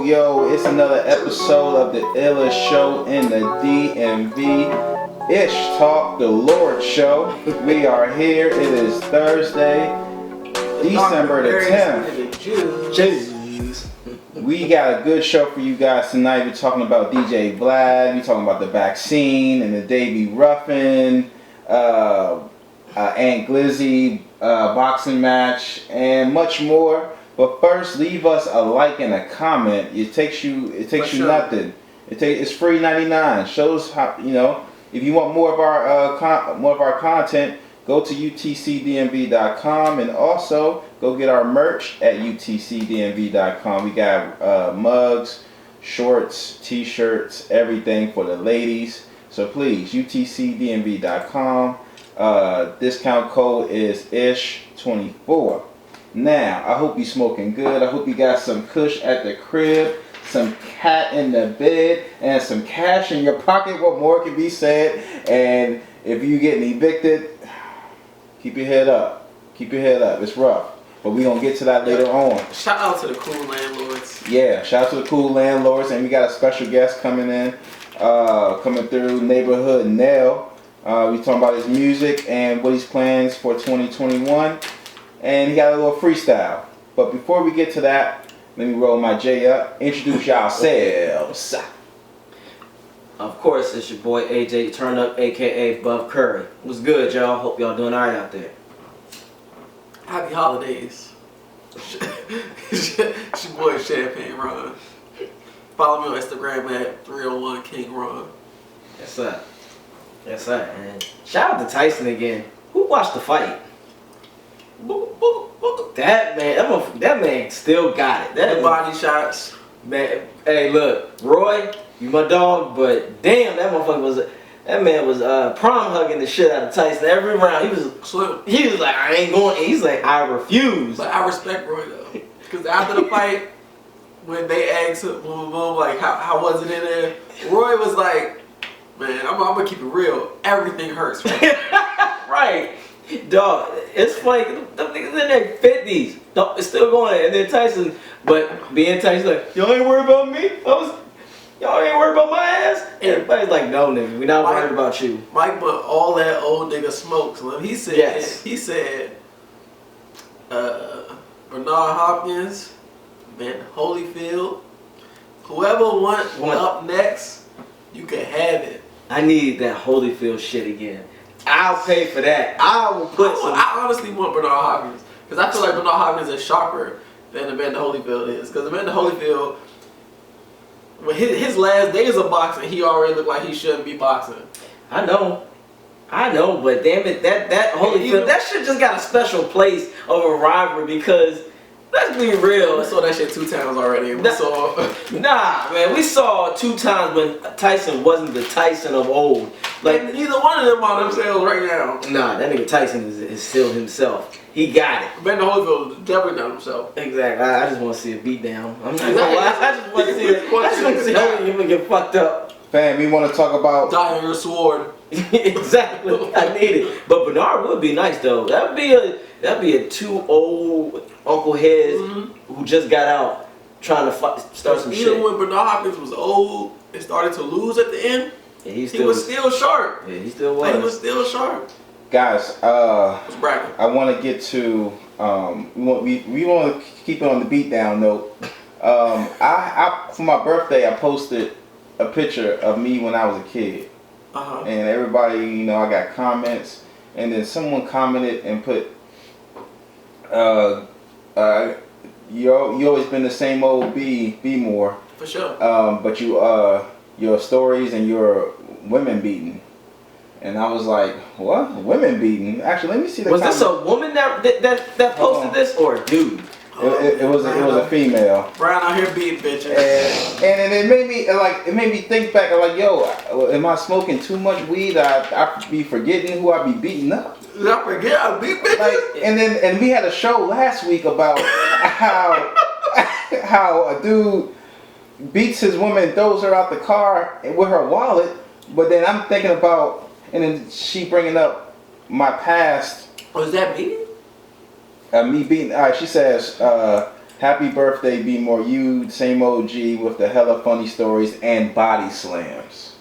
Yo, it's another episode of the illest show in the DMV. Ishtalk, the Lord Show. We are here. It is Thursday, December the 10th. Jeez. We got a good show for you guys tonight. We're talking about DJ Vlad. We're talking about the vaccine and the Davy Ruffin, Aunt Glizzy boxing match, and much more. But first, leave us a like and a comment. It takes you nothing. It's free 99. Shows how, if you want more of our content, go to utcdmv.com and also go get our merch at utcdmv.com. We got mugs, shorts, t-shirts, everything for the ladies. So please, utcdmv.com. Discount code is ISH24. Now, I hope you smoking good. I hope you got some kush at the crib, some cat in the bed, and some cash in your pocket. What more can be said? And if you getting evicted, keep your head up. Keep your head up. It's rough. But we're going to get to that later on. Shout out to the cool landlords. Yeah, shout out to the cool landlords. And we got a special guest coming in, coming through, neighborhood Nell. We talking about his music and what his plans for 2021. And he got a little freestyle. But before we get to that, let me roll my J up. Introduce yourselves. Of course, it's your boy AJ Turn Up, aka Buff Curry. What's good, y'all? Hope y'all doing alright out there. Happy holidays. It's your boy Champagne Ron. Follow me on Instagram at 301 King Ron. Yes, sir. Yes, sir. And shout out to Tyson again. Who watched the fight? That man still got it. The body shots. Man, hey, look, Roy, you my dog, but damn, that man was prom hugging the shit out of Tyson every round. He was like, I ain't going. He's like, I refuse. But I respect Roy though, because after the fight, when they asked him, boom, boom, like how was it in there? Roy was like, man, I'm gonna keep it real. Everything hurts. Right. Dog, it's funny, them niggas in their 50s. No, it's still going. And then Tyson, but being Tyson, like, y'all ain't worried about me? Y'all ain't worried about my ass? And everybody's like, no, nigga, we not worried about you. Mike put all that old nigga smoke. So he said, yes. He said, Bernard Hopkins, Van Holyfield, whoever want up next, you can have it. I need that Holyfield shit again. I'll pay for that. I will put some. I honestly want Bernard Hopkins because I feel like Bernard Hopkins is sharper than Evander Holyfield is. Because Evander Holyfield, when his last days of boxing, he already looked like he shouldn't be boxing. I know, but damn it, that Holyfield, that shit just got a special place of a rivalry because. Let's be real. We saw that shit 2 times already. Nah, man, we saw 2 times when Tyson wasn't the Tyson of old. Like neither one of them are themselves right now. Nah, that nigga Tyson is still himself. He got it. Evander Holyfield is definitely not himself. Exactly. I just want to see a beatdown. I'm not gonna lie. I just want to see it. I just want to see Holyfield get fucked up. Fam, we want to talk about die on your sword. Exactly. I need it. But Bernard would be nice though. That'd be a 2 old Uncle Heads who just got out trying to start some shit. Even when Bernard Hopkins was old and started to lose at the end, yeah, he was still sharp. Yeah, he still was. He was still sharp. guys. I want to get to we want to keep it on the beatdown note. I for my birthday I posted a picture of me when I was a kid. And everybody, I got comments, and then someone commented and put, you always been the same old B more. For sure. But your stories and your women beating. And I was like, what? Women beating? Actually, let me see the Was this a woman that posted this or a dude? It was a female. Brown out here beating bitches. And it made me think back. I'm like, yo, am I smoking too much weed? I be forgetting who I be beating up. I forget I beat bitches. And we had a show last week about how a dude beats his woman, throws her out the car with her wallet. But then I'm thinking about, and then she bringing up my past. Was that me? Me beating. She says, Happy birthday, Be More You, same OG with the hella funny stories and body slams.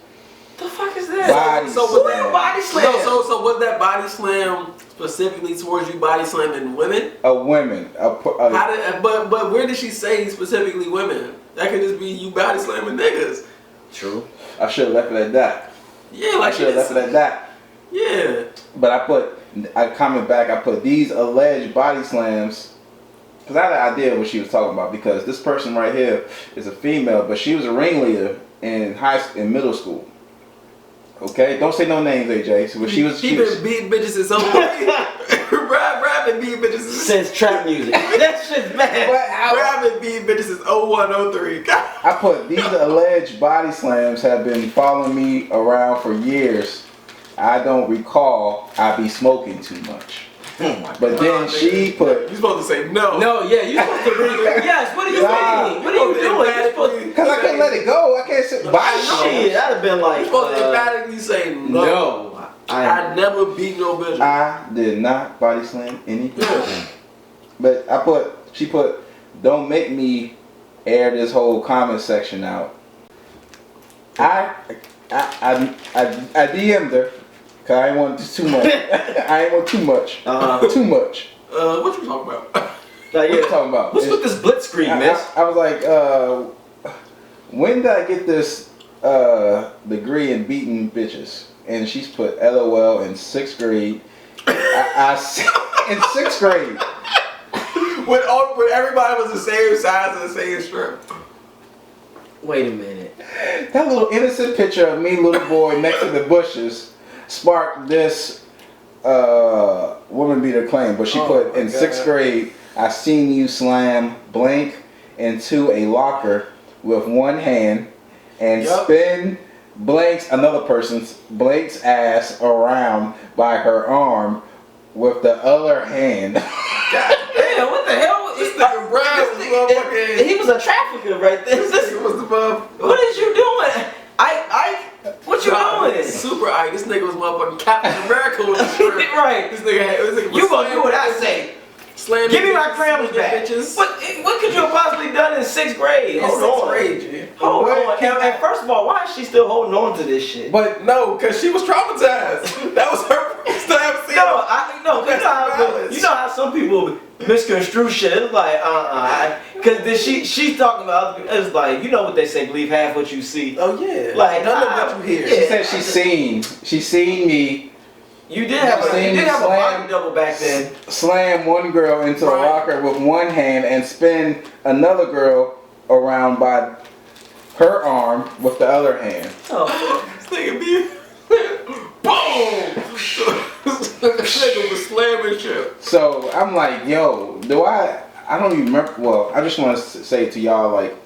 The fuck is that? Body So slam. Body slam. So was that body slam specifically towards you body slamming women? Women. How did? But where did she say specifically women? That could just be you body slamming niggas. True. I should have left it at that. Yeah, like I should have left it at that. Yeah. But I comment back, I put these alleged body slams, because I had an idea what she was talking about, because this person right here is a female, but she was a ringleader in middle school. Okay? Don't say no names, AJ. But she was been beating bitches since 03. Brad been beating bitches Since trap music. That shit's bad. Brad been beating bitches since 01, 03. I put these alleged body slams have been following me around for years. I don't recall I be smoking too much. Oh my But then she put... You supposed to say no. No, yeah, you supposed to read. Yes, what are you reading? What are you doing? You're supposed to... Because I couldn't let it go. I can't sit body Shit, slams. that'd have been like... You supposed to emphatically say no. No. I never beat no bitch. I did not body slam any bitch. But she put, don't make me air this whole comment section out. I DM'd her. Cause I ain't want too much. I ain't want too much. Too much. What you talking about? Like, What you talking about? What's with this blitzkrieg, miss? I was like, when did I get this degree in beating bitches? And she's put LOL in 6th grade. In 6th grade. When everybody was the same size and the same strength. Wait a minute. That little innocent picture of me, little boy, next to the bushes, sparked this woman beater claim. But she put in 6th grade, I seen you slam blank into a locker with one hand and spin blank's ass around by her arm with the other hand. God damn, what the hell? This nigga Brad was motherfucking. He was a trafficker right there. This nigga was the What is you doing? What you doing? Super Ike. This nigga was motherfucking Captain America with the shirt. Right. This nigga was You gonna do what I say. Slam Give me my grams back. Bitches. What could you have possibly done in 6th grade? In 6th grade, G. Hold on. And first of all, why is she still holding on to this shit? But no, cause she was traumatized. That was her first time seeing. You know how some people misconstrue shit. It's like because she's talking about. It's like you know what they say. Believe half what you see. Oh yeah. Like none of what you hear. She said she seen me. You did have a body double back then. Slam one girl into a locker with one hand and spin another girl around by her arm with the other hand. Oh. This nigga be boom. This nigga was slamming shit. So I'm like, yo, I don't even remember. Well, I just want to say to y'all, like,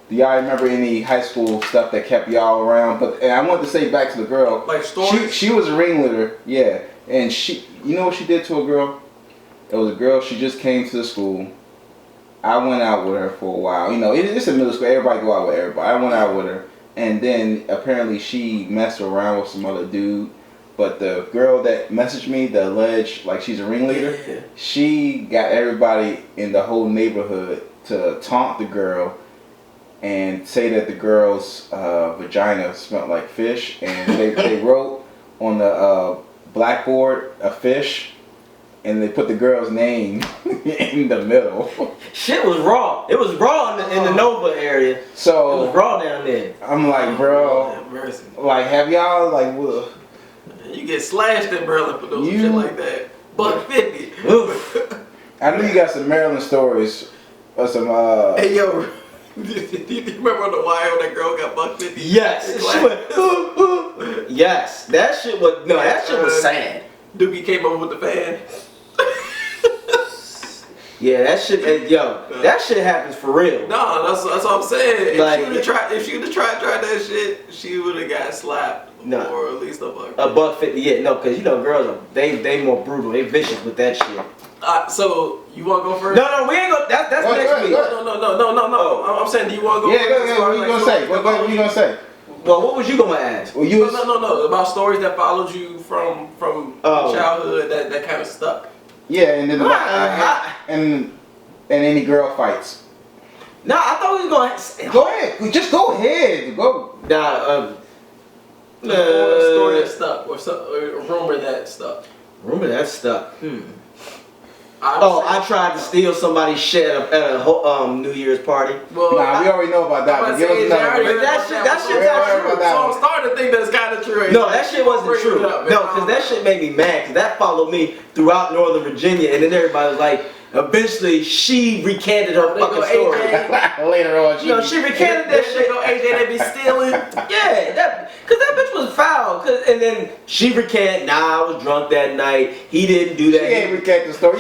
do y'all remember any high school stuff that kept y'all around? And I wanted to say back to the girl. Like stories? She was a ringleader, yeah. And you know what she did to a girl? It was a girl, she just came to the school. I went out with her for a while. You know, it's in middle school, everybody go out with everybody. I went out with her. And then apparently she messed around with some other dude. But the girl that messaged me, the alleged, like she's a ringleader, she got everybody in the whole neighborhood to taunt the girl and say that the girl's vagina smelled like fish, and they wrote on the blackboard a fish, and they put the girl's name in the middle. Shit was raw. It was raw in the Nova area. So it was raw down there. I'm like, bro, like have y'all like? You get slashed in Maryland for doing shit like that. $1.50. I know you got some Maryland stories or some. Hey yo. Do you remember on the wire when that girl got $1.50? Yes. She went, yes. That shit was sad. Dookie came over with the fan. Yeah, that shit, that shit happens for real. No, that's what I'm saying. Like, if she would have tried that shit, she would have got slapped. No. Or at least $1. $1.50, yeah, no, because you know girls they more brutal, they vicious with that shit. So you want to go first? No, we ain't go. That's next week. No. I'm saying, do you want to go first? Yeah, what you gonna say? What you gonna say? Well, what was you gonna ask? Well, No. About stories that followed you from childhood that kind of stuck. Yeah, and then and any girl fights. Nah, I thought we was going. Go ahead. Just go ahead. Go. Nah. Or a story that stuck, or a rumor that stuck. Rumor that stuck. I I tried to steal somebody's shit at a New Year's party. Well, Nah, we already know about that. But give us another one. That shit's not true. So I'm starting to think that's kind of true. No, that shit wasn't true. No, because that shit made me mad. Because that followed me throughout Northern Virginia, and then everybody was like, eventually she recanted her fucking story. Later on, She recanted that shit. Go AJ, they be stealing. Yeah, because that bitch was foul. And then she recanted. Nah, I was drunk that night. He didn't do that. She ain't recant the story.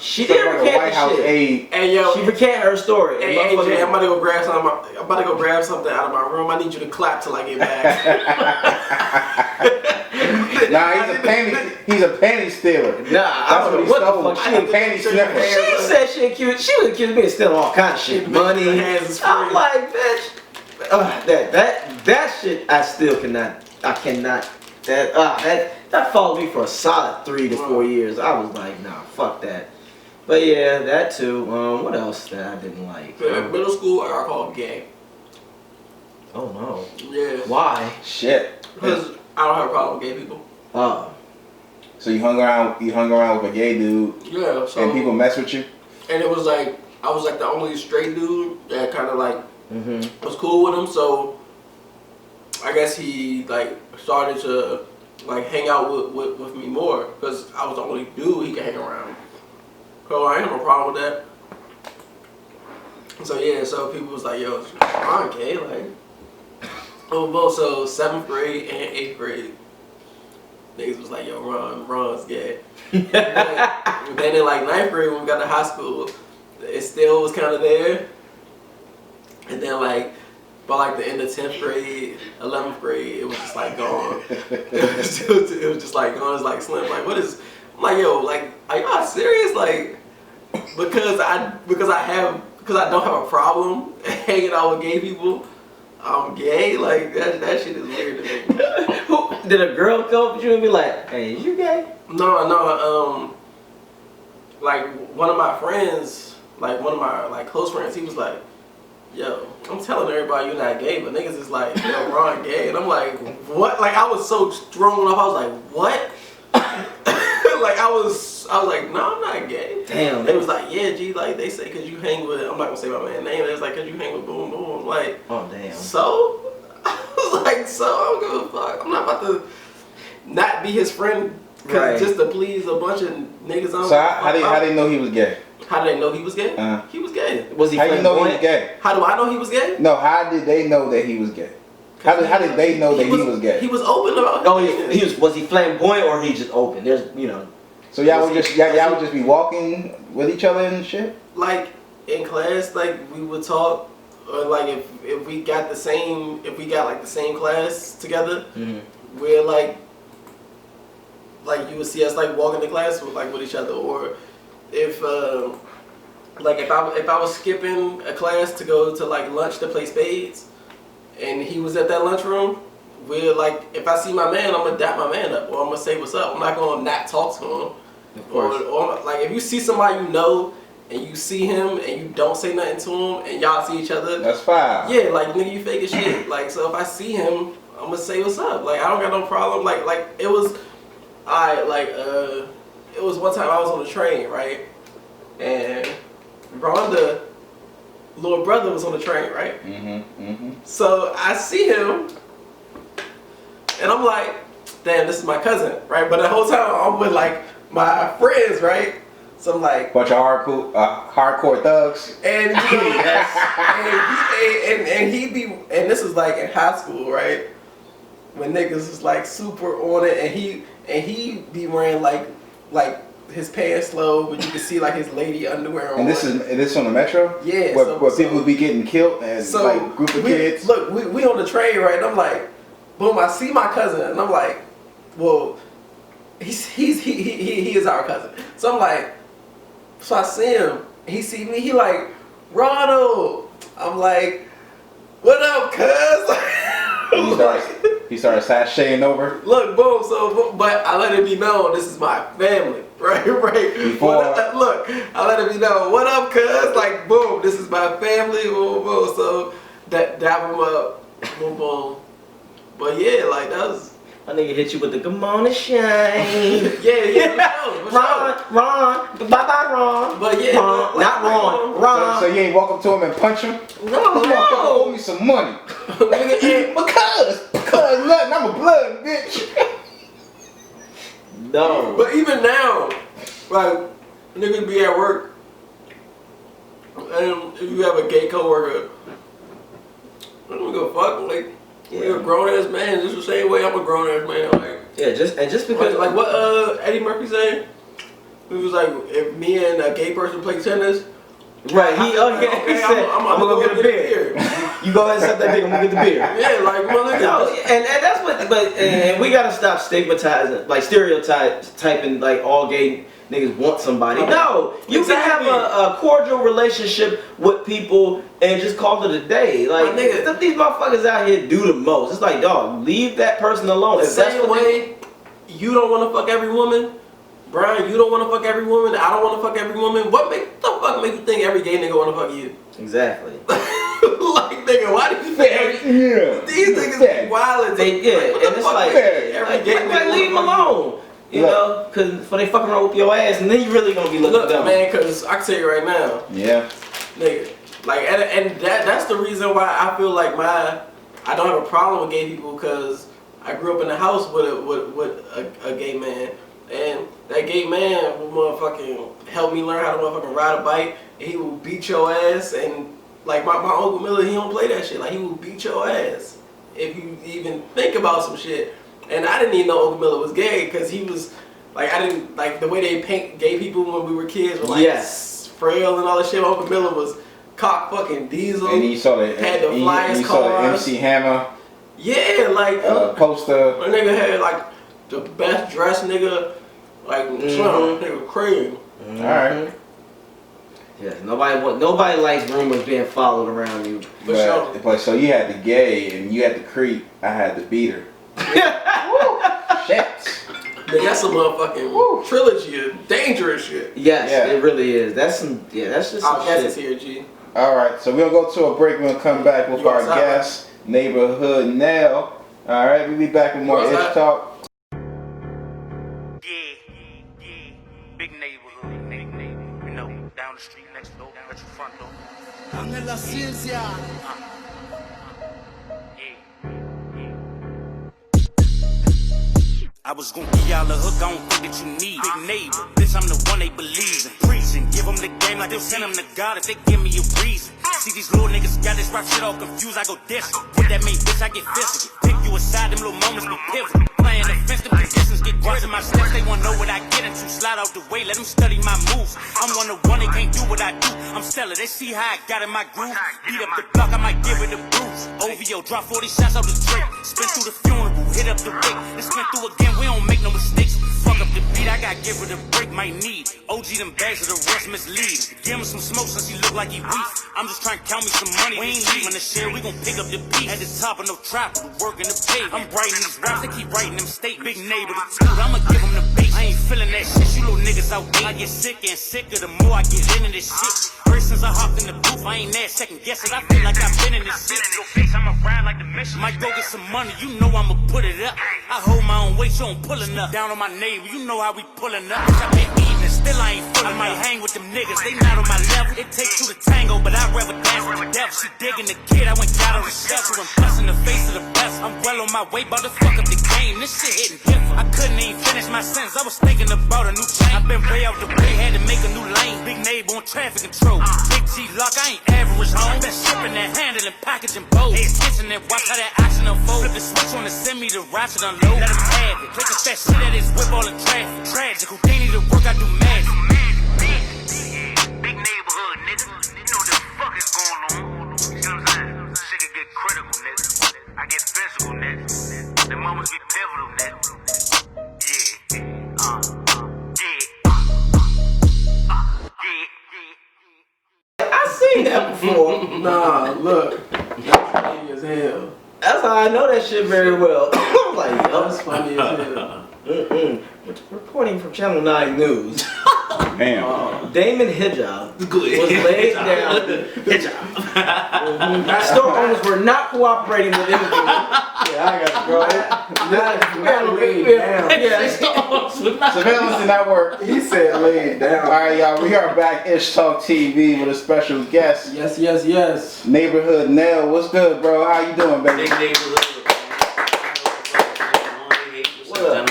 She did recant White House aide. Hey yo, she recanted her story. Hey AJ, I'm about to go grab something. I'm about to go grab something out of my room. I need you to clap till I get back. Nah, he's a panty stealer. Nah, That's what he stole. She's a panty sniffer. She said she accused. She was accused of me of stealing all kinds of shit, money. I'm like, bitch. That shit, I still cannot. I cannot. That followed me for a solid 3 to 4 years. I was like, nah, fuck that. But yeah, that too. What else that I didn't like? Middle school, I got called gay. Oh no. Yeah. Why? Shit. Because I don't have a problem with gay people. Oh. So you hung around with a gay dude. Yeah. So. And people mess with you. And it was like I was like the only straight dude that kind of like was cool with him. So I guess he like started to like hang out with me more because I was the only dude he could hang around. So I ain't have a problem with that. So yeah, so people was like, yo, I'm gay, like. Oh, well, so 7th grade and 8th grade, niggas was like, yo, Ron's gay. Then in like 9th grade when we got to high school, it still was kind of there. And then like, by like the end of 10th grade, 11th grade, it was just like gone. It was just like gone. It's like Slim, like what is? I'm like, yo, like, are y'all serious? Like, because I don't have a problem hanging out with gay people. I'm gay, like that shit is weird to me. Did a girl come up with you and be like, "Hey, is you gay?" No. Like one of my friends, like one of my like close friends, he was like, "Yo, I'm telling everybody you're not gay, but niggas is like, yo, Ron gay," and I'm like, "What?" Like I was so thrown off. I was like, "What?" Like I was like, "No, I'm not gay." Damn. They was like, "Yeah, G, like they say 'cause you hang with," I'm not gonna say my man's name. They was like, "'Cause you hang with Boom Boom." I'm like, oh damn. So I was like, so I don't give a fuck. I'm not about to not be his friend just to please a bunch of niggas. So how they know he was gay? How did they know he was gay? He was gay. Was he? How you know he was gay? How do I know he was gay? No, how did they know that he was gay? How did they know that he was gay? He was open about. Oh, was he flamboyant or he just open? There's So y'all would just be walking with each other and shit? Like in class, like we would talk, or like if we got the same class together, we're like you would see us like walking to class with each other, or if I was skipping a class to go to like lunch to play spades, and he was at that lunchroom, we're like, if I see my man, I'm gonna dap my man up, or I'm gonna say what's up. I'm not gonna not talk to him. Of course. Or like if you see somebody you know and you see him and you don't say nothing to him and y'all see each other, that's fine. Yeah, like nigga, you fake as shit. Like so if I see him, I'm gonna say what's up. Like I don't got no problem. Like it was, it was one time I was on the train, right, and Rhonda little brother was on the train, right. So I see him, and I'm like, damn, this is my cousin, right? But the whole time I'm with like my friends, right? So I'm like, bunch of hardcore thugs. And and this is like in high school, right? When niggas is like super on it, and he be wearing like his pants low, but you can see like his lady underwear on. And this is on the metro? Yeah. Where people would be getting killed and like group of kids. Look, we on the train, right? And I'm like, boom, I see my cousin, and I'm like, well, he is our cousin. So I'm like, so I see him, he see me, he like, Ronald. I'm like, what up, cuz? He started sashaying over. Look, boom, but I let it be known, this is my family. Right. Before, Look, I let him know, what up, cuz? Like, boom, this is my family, boom, boom. So, dap him up, boom, boom. But yeah, like, that was... My nigga hit you with the come on and shine. yeah, for sure. Ron, bye-bye, Ron. But yeah, Ron, not Ron, Ron. so you ain't walk up to him and punch him? No. This motherfucker owe me some money. because nothing, I'm a blood bitch. No. But even now, like, niggas be at work, and if you have a gay coworker, I don't give a fuck. Like, you're a grown ass man. Just the same way I'm a grown ass man. Like, yeah, just because like what Eddie Murphy saying, he was like, if me and a gay person play tennis. Right, he said, I'm gonna go get a beer. You go ahead and set that dick, I'm gonna get the beer. Yeah, like, motherfucker. No, and that's what, and we gotta stop stigmatizing, like stereotyping, like all gay niggas want somebody. No, you can have a cordial relationship with people and just call it a day. Like, nigga, these motherfuckers out here do the most. It's like, dog, leave that person alone. The same way you don't want to fuck every woman. Brian, you don't want to fuck every woman. I don't want to fuck every woman. What the fuck make you think every gay nigga want to fuck you? Exactly. Like, nigga, why do you think these niggas be wild? And it's like, every gay nigga leave them alone. You know, cause for they fucking around with your ass, and then you really gonna be looking dumb. Man, cause I can tell you right now. Yeah. Nigga, like, and that's the reason why I feel like I don't have a problem with gay people, cause I grew up in a house with a gay man. And that gay man will motherfucking help me learn how to motherfucking ride a bike. And he will beat your ass. And like my Uncle Miller, he don't play that shit. Like, he will beat your ass if you even think about some shit. And I didn't even know Uncle Miller was gay, because he was like, I didn't like the way they paint gay people when we were kids. Were like frail and all that shit. Uncle Miller was cock fucking diesel. And you saw had the flyest cars. Saw the MC Hammer. Yeah, like poster. My nigga had like the best dressed nigga, like nigga crazy. All right. Yeah, nobody likes rumors being followed around you. But so you had the gay and you had the creep. I had the beater. Shit. That's a motherfucking trilogy of dangerous shit. Yes, it really is. That's just some shit. Guess here, G. All right, so we're gonna go to a break. We're gonna come back with our guest, neighborhood Nell. All right, we'll be back with more Ishtalk. Big neighborhood, you know, down the street next door, at your front door. Angela Ciencia. I was gonna give y'all a hook, I don't think that you need. Big neighbor, bitch, I'm the one they believe in. Preaching, give them the game like they'll send them to God if they give me a reason. See these little niggas got this rap shit all confused, I go distant. What that mean, bitch, I get physical. Pick you aside, them little moments be pivotal. Playing defensive positions, get watching my steps, they wanna know what I get into. Slide out the way, let them study my moves. I'm one of one, they can't do what I do. I'm stellar, they see how I got in my groove. Beat up the block, I might give it a bruise. OVO, drop 40 shots out the straight. Spin through the funeral, hit up the wake. Then spin through again, we don't make no mistakes. Fuck up the beat, I gotta give it a break, might need. OG them bags of the rest mislead. Give him some smoke since he look like he weak. I'm just trying to count me some money. We ain't leaving the share, we gon' pick up the beat. At the top of no trap, the work in the pay. I'm writing these raps, they keep writing them state. Big neighbor, the toot, I'ma give him the bait. I ain't feeling that shit, you little niggas out there. I get sicker and sicker the more I get into this shit. Ever since I hopped in the booth, I ain't there second guessing. I feel like I've been in this shit. Your face, I'ma ride like the mission. Might go get some money, you know I'ma put it up. I hold my own weight, so I'm pulling up. Down on my neighbor, you know how we pulling up. I been eating, still I ain't full. I might hang with them niggas, they not on my level. It takes two to tango, but I'd rather dance with the devil. She digging the kid, I went got her a shelter and busting the face of the best. I'm well on my way, about to fuck up the game. This shit hitting different. I couldn't even finish my sentence, I was thinking about a new chain. I been way out the way, had to make a new lane. Big neighbor on traffic control. Big G lock, I ain't average home. Been shipping and handling, packaging both. Pay attention and watch how that action unfold. Flip the switch on the send me the ratchet unload. Let him have it. Take a fat shit at his whip all the traffic. Tragic, Houdini to work, I do magic. Big neighborhood, nigga. You know what the fuck is going on. You know what I'm saying? Shit can get critical, nigga. I get physical, nigga. The moments be pivotal, nigga. I seen that before. Nah, look. That's funny as hell. That's how I know that shit very well. I'm like, yo. That's funny as hell. Reporting from Channel 9 News. Damn. Damon Hijab Good. was laid down. Store owners were not cooperating with anything. Yeah, I got it, bro. Not laid down. Surveillance did not work. He said laid down. All right, y'all. We are back. Ishtalk TV with a special guest. Yes. Neighborhood Nell. What's good, bro? How you doing, baby? Big neighborhood. What up?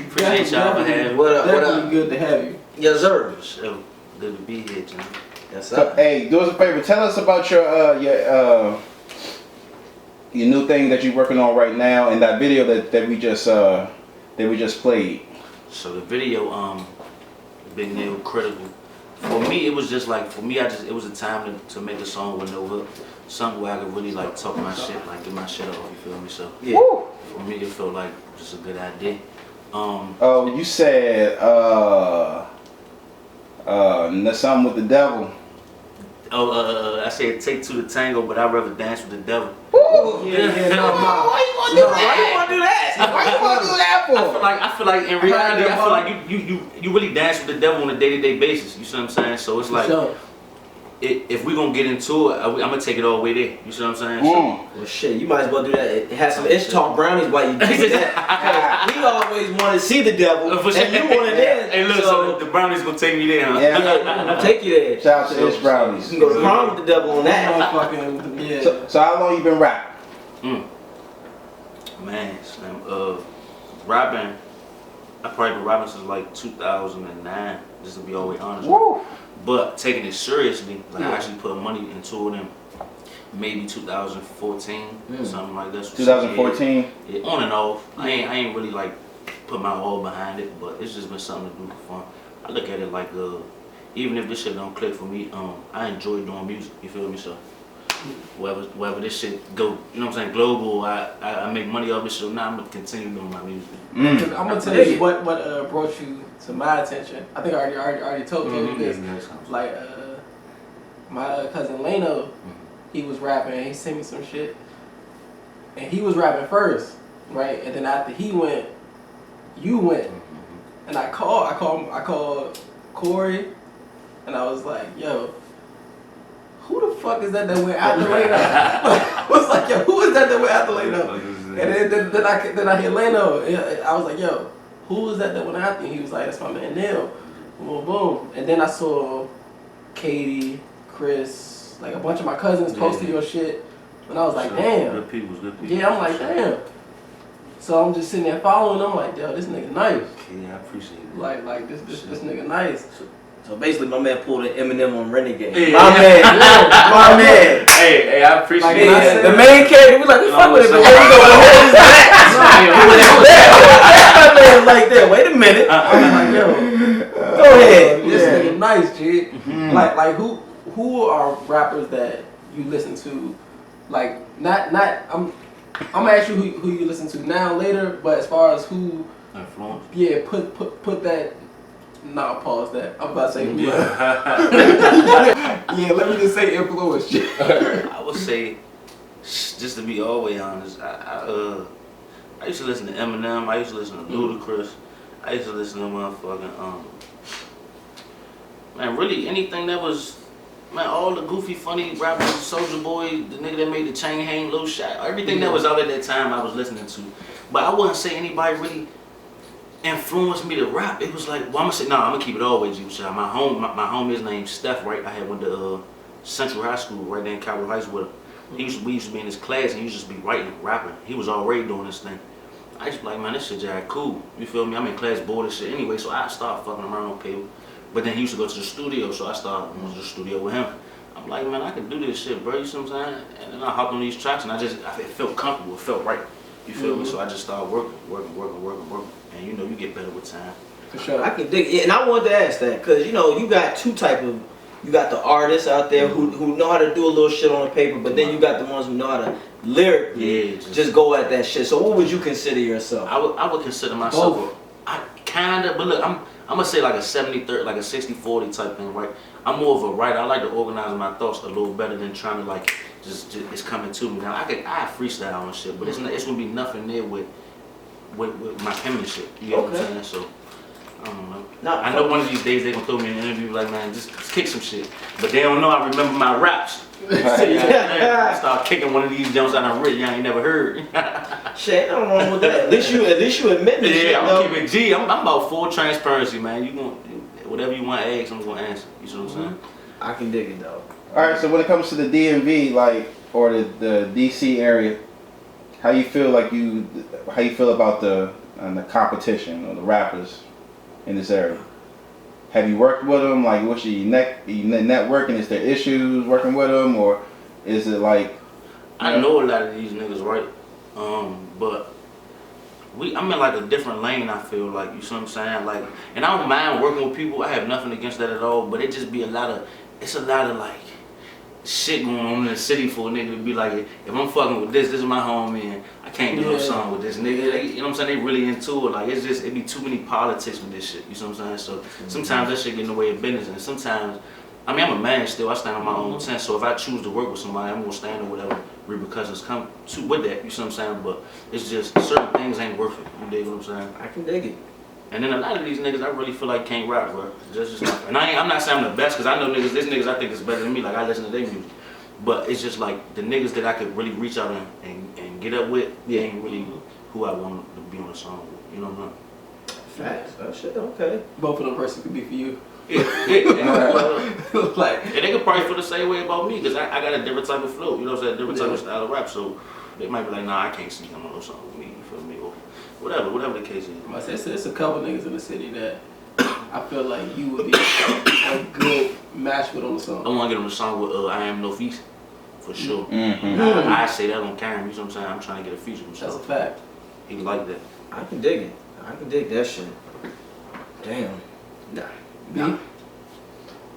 Appreciate y'all for having me. What up? Definitely good to have you. Yes, sir. So good to be here, John. Yes, So, sir. hey, do us a favor. Tell us about your new thing that you're working on right now, and that video that we just played. So the video, Big Nell Critical. For me, it was just like, it was a time to make a song with no hook. Something where I could really like talk my shit, like get my shit off, you feel me? So Yeah. Woo! for me, it felt like just a good idea. Oh, you said something with the devil. I said take two to tango, but I'd rather dance with the devil. Why you want to do that? I feel like in reality, I feel like you really dance with the devil on a day-to-day basis. You see what I'm saying? So it's like, if we gonna get into it, I'm gonna take it all the way there. You see what I'm saying? Well, shit, you might as well do that. It has some Ishtalk brownies while you do that. We always want to see the devil, and you want to dance. Hey, look, so the brownies gonna take me there, huh? Yeah, take you there. Shout out to Ish Brownies. You can go to prom with the devil on that. So how long you been rapping? Man, Slim, rapping, I probably been rapping since like 2009, just to be always honest. Woo! But taking it seriously, like I actually put money into it in maybe 2014, something like that. 2014. Yeah, on and off. I ain't really like put my all behind it, but it's just been something to do for fun. I look at it like even if this shit don't click for me, I enjoy doing music. You feel me? So wherever this shit go, you know what I'm saying, global, I make money off this shit. Now I'm gonna continue doing my music. I'm gonna tell you what brought you to my attention. I think I already told you this. Like my cousin Leno, he was rapping. He sent me some shit, and he was rapping first, right? And then after he went, you went, and I called Corey, and I was like, yo, who the fuck is that went after Leno? I was like, yo, who is that went after Leno? And then I hear Leno. I was like, yo, who is that went after? And he was like, that's my man Nell. Boom, boom. And then I saw Katie, Chris, like a bunch of my cousins posted your shit. And I was like, damn. Good people. Yeah, I'm like, damn. So I'm just sitting there following. I'm like, yo, this nigga nice. Yeah, I appreciate it. Like this nigga nice. So basically, my man pulled an Eminem on Renegade. Hey, my man. Hey, I appreciate Like, it. The main character, we like, we fuck with it, but where we going to hold his back? My man like that. Wait a minute. I'm like, yo, Go ahead. this nigga nice, G. Like who are rappers that you listen to? Like not I'm gonna ask you who you listen to now later, but as far as who, Influence. yeah, put that. Nah, pause that. I'm about to say yeah, let me just say influence. I would say, just to be all the way honest, I used to listen to Eminem. I used to listen to Ludacris. I used to listen to motherfucking man, really anything that was, man, all the goofy, funny rappers, Soulja Boy, the nigga that made the chain hang, Lil Shaq, everything that was out at that time I was listening to. But I wouldn't say anybody really influenced me to rap. It was like, well, I'm gonna keep it always you. My homie is named Steph, right? I had went to Central High School right there in Calvary Heights with him. We used to be in his class and he used to be writing, rapping. He was already doing this thing. I just be like, man, this shit just cool. You feel me? I'm in class bored and shit anyway, so I started fucking around on paper. But then he used to go to the studio, so I started going to the studio with him. I'm like, man, I can do this shit, bro. You see what I'm saying? And then I hopped on these tracks and it felt comfortable. It felt right. You feel me? So I just started working. And you know, you get better with time. For sure. I can dig it. And I wanted to ask that because, you know, you got two type of, you got the artists out there who know how to do a little shit on the paper, but then you got the ones who know how to lyrically just go at that shit. So what would you consider yourself? I would consider myself, but look, I'm gonna say like a 70-30, like a 60-40 type thing, right? I'm more of a writer. I like to organize my thoughts a little better than trying to like just it's coming to me. Now I freestyle and shit, but it's gonna be nothing there with with my penmanship. You get what I'm Okay. saying? So I don't know. Nah, I know one of these days they gonna throw me in an interview like, man, just kick some shit. But they don't know I remember my raps. I start kicking one of these jumps that I written, y'all ain't never heard. Shit, ain't nothing wrong with that. At least you admit this shit, Yeah, I'm though. gonna keep it G. I'm about full transparency, man. You gonna whatever you want to ask, I'm gonna answer. You see what I'm saying? I can dig it, though. All right, so when it comes to the DMV, like, or the DC area, how you feel about the competition or the rappers in this area? Have you worked with them? Like, what's your networking? Is there issues working with them, or is it like? I know a lot of these niggas, right? But I'm in like a different lane. I feel like, you see what I'm saying? Like, and I don't mind working with people. I have nothing against that at all. But it just be it's a lot of like shit going on in the city for a nigga to be like, if I'm fucking with this is my homie, and I can't do no song with this nigga. You know what I'm saying? They really into it. Like, it be too many politics with this shit. You see what I'm saying? So sometimes that shit get in the way of business, and sometimes, I mean, I'm a man still. I stand on my own 10. So if I choose to work with somebody, I'm gonna stand or whatever repercussions come to with that. You see what I'm saying? But it's just certain things ain't worth it. You dig what I'm saying? I can dig it. And then a lot of these niggas, I really feel like can't rap, bro. Just not, and I'm not saying I'm the best, because I know there's niggas I think is better than me. Like, I listen to their music. But it's just like the niggas that I could really reach out and get up with, ain't really who I want to be on a song with. You know what I'm Facts. Oh, shit, okay. Both of them persons could be for you. saying? Like, And they could probably feel the same way about me, because I got a different type of flow. You know what I'm saying? Different type of style of rap. So they might be like, nah, I can't see him on no song with me. You feel me? Or whatever the case is. it's a couple niggas in the city that I feel like you would be a good match with on the I song. want to get on the song with I Am No Feast, for sure. Mm-hmm. I say that on camera, you know what I'm saying? I'm trying to get a feature from That's a himself. fact. He like that. I can dig it. I can dig that shit. Damn. Me?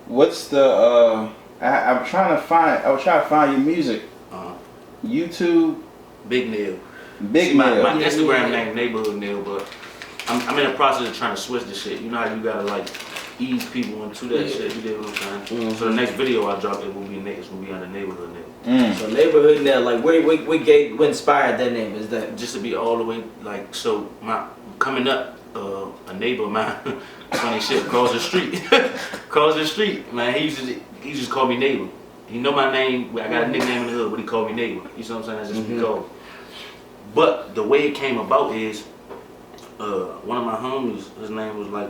What's the I was trying to find your music. YouTube, Big Nell. Big See, my Nell. Instagram name Neighborhood Nell, but I'm in the process of trying to switch the shit. You know how you gotta like ease people into that shit. You get what I'm saying? So the next video I drop, it will be under Neighborhood Nell. So neighborhood now, like what inspired that name? Is that Just to be all the way like, so my coming up, a neighbor of mine, funny shit, across the street, man, he just call me Neighbor. He know my name. I got a nickname in the hood, but he called me Neighbor. You see what I'm saying? That's just be called. But the way it came about is, one of my homies, his name was like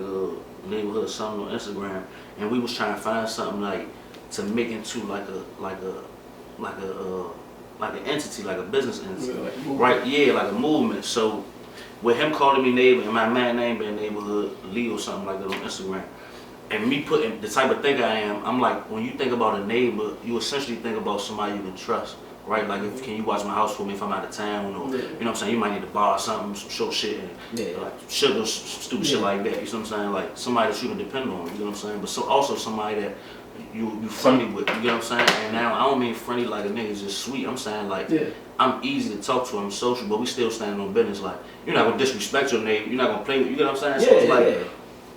Neighborhood something on Instagram, and we was trying to find something like to make into like an entity, like a business entity, Yeah, like a movement. right? Yeah, like a movement. So with him calling me Neighbor and my man name being Neighborhood Lee or something like that on Instagram, and me putting the type of thinker I am, I'm like, when you think about a neighbor, you essentially think about somebody you can trust. Right, like can you watch my house for me if I'm out of town, or you know what I'm saying, you might need to borrow something, some short shit, and like sugar, stupid shit like that. You know what I'm saying, like somebody that you can depend on. You know what I'm saying, but so also somebody that you friendly with. You get what I'm saying? And now I don't mean friendly like a nigga's just sweet. I'm saying like I'm easy to talk to. I'm social, but we still standing on business. Like you're not gonna disrespect your neighbor. You're not gonna play with. You get what I'm saying? So it's like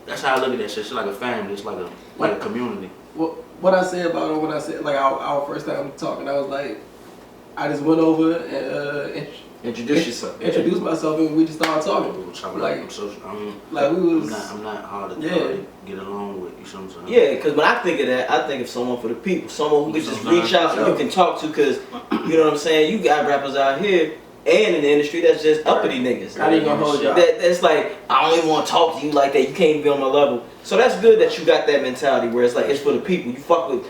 that's how I look at that shit. It's like a family. It's like a community. What I say about it when I said like our first time talking, I was like, I just went over and introduce yourself? Introduced myself, and we just started talking. Like we was. I'm not hard to get along with. You know what I'm saying? Yeah, because when I think of that, I think of someone for the people, someone who can just reach out and you can talk to. Because you know what I'm saying, you got rappers out here and in the industry that's just uppity niggas. I ain't gonna hold y'all. That's like, I don't even want to talk to you like that. You can't even be on my level. So that's good that you got that mentality where it's like it's for the people. You fuck with.